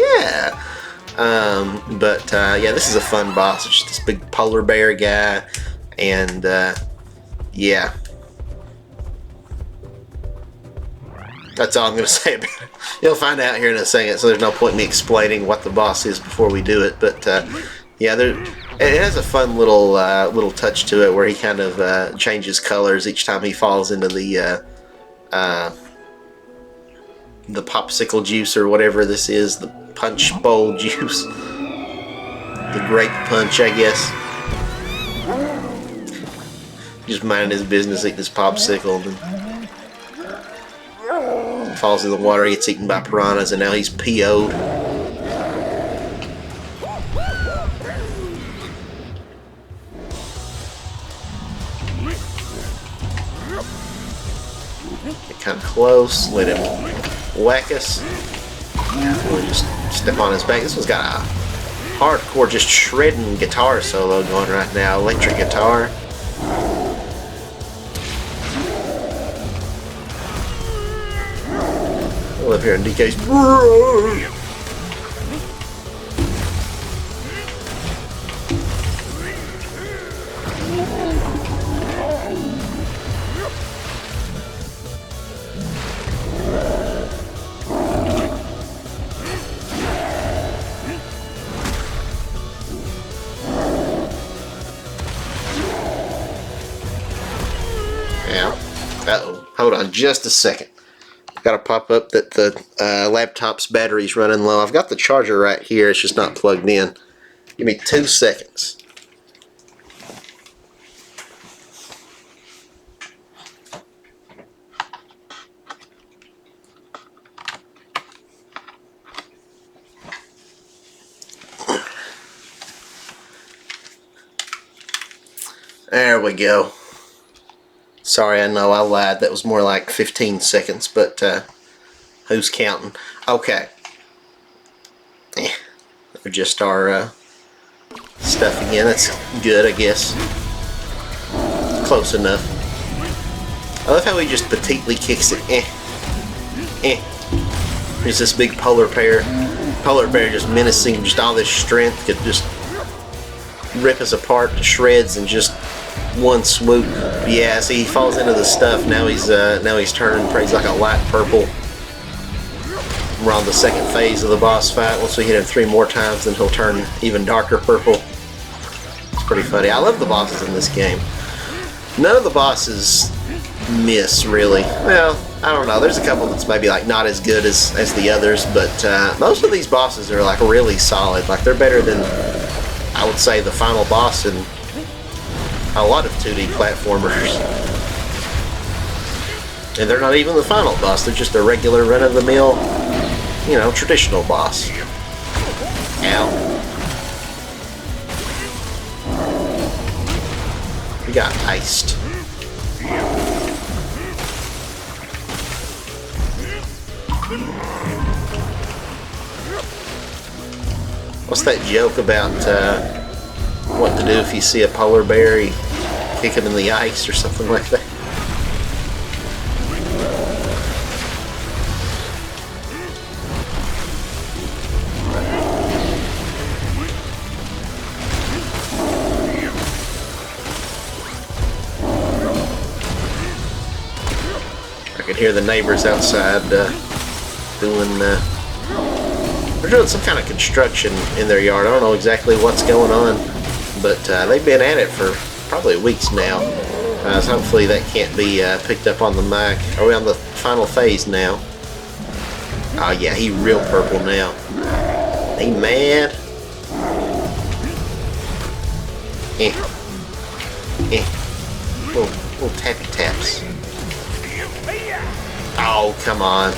Yeah, this is a fun boss. It's just this big polar bear guy. And, yeah. That's all I'm going to say about it. You'll find out here in a second, so there's no point in me explaining what the boss is before we do it. But, yeah, it has a fun little touch to it where he kind of changes colors each time he falls into the popsicle juice or whatever this is, the punch bowl juice, the grape punch, I guess. Just minding his business, eating his popsicle, and falls in the water, gets eaten by piranhas, and now he's PO'd. Get kind of close, let him whack us. We'll just step on his back. This one's got a hardcore, just shredding guitar solo going right now. Electric guitar. I live here in DK's. Uh-oh. Hold on just a second. Got to pop up that the laptop's battery's running low. I've got the charger right here. It's just not plugged in. Give me 2 seconds. There we go. Sorry, I know I lied. That was more like 15 seconds, but who's counting? Okay. Just our stuff again. That's good, I guess. Close enough. I love how he just petitely kicks it. There's this big polar bear. Polar bear just menacing, just all this strength could just rip us apart to shreds and just one swoop. Yeah, see, he falls into the stuff. Now he's turning. He's like a light purple. We're on the second phase of the boss fight. Once we hit him 3 more times, then he'll turn even darker purple. It's pretty funny. I love the bosses in this game. None of the bosses miss, really. Well, I don't know. There's a couple that's maybe like not as good as the others, but most of these bosses are like really solid. Like they're better than, I would say, the final boss in a lot of 2D platformers. And they're not even the final boss, they're just a regular run-of-the-mill, you know, traditional boss. Ow. We got iced. What's that joke about what to do if you see a polar bear? You kick him in the ice or something like that? I could hear the neighbors outside doing they're doing some kind of construction in their yard. I don't know exactly what's going on, but they've been at it for probably weeks now. So hopefully that can't be picked up on the mic. Are we on the final phase now? Oh yeah, he real purple now. He mad? Little tappy taps. Oh, come on.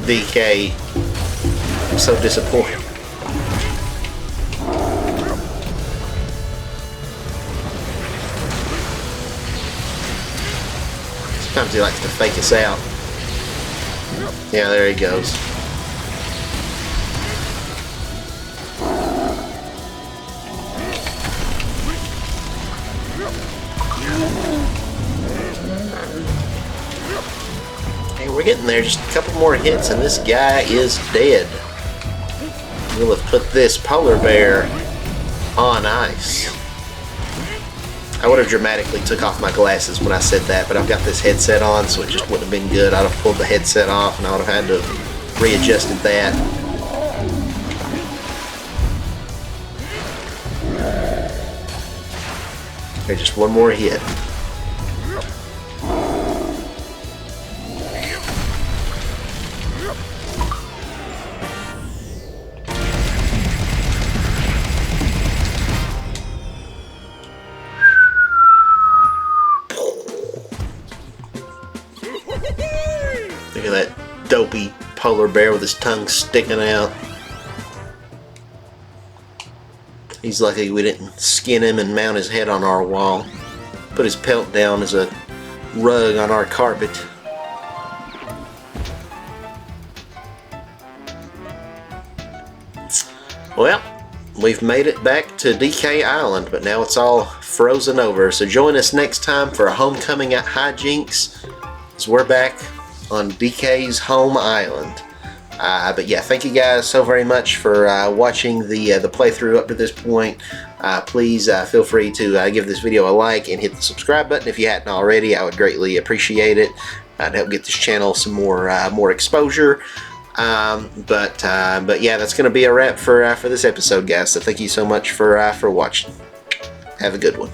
DK. I'm so disappointed. Sometimes he likes to fake us out. Yeah, there he goes. Hey, we're getting there. Just a couple more hits and this guy is dead. We'll have put this polar bear on ice. I would have dramatically took off my glasses when I said that, but I've got this headset on, so it just wouldn't have been good. I'd have pulled the headset off and I would have had to have readjusted that. Okay, just one more hit. Look at that dopey polar bear with his tongue sticking out. He's lucky we didn't skin him and mount his head on our wall. Put his pelt down as a rug on our carpet. Well, we've made it back to DK Island, but now it's all frozen over. So join us next time for a homecoming at hijinks, as we're back on DK's home island. But yeah, thank you guys so very much for watching the playthrough up to this point. Please feel free to give this video a like and hit the subscribe button if you hadn't already. I would greatly appreciate it to help get this channel some more exposure. But yeah, that's going to be a wrap for this episode, guys. So thank you so much for watching. Have a good one.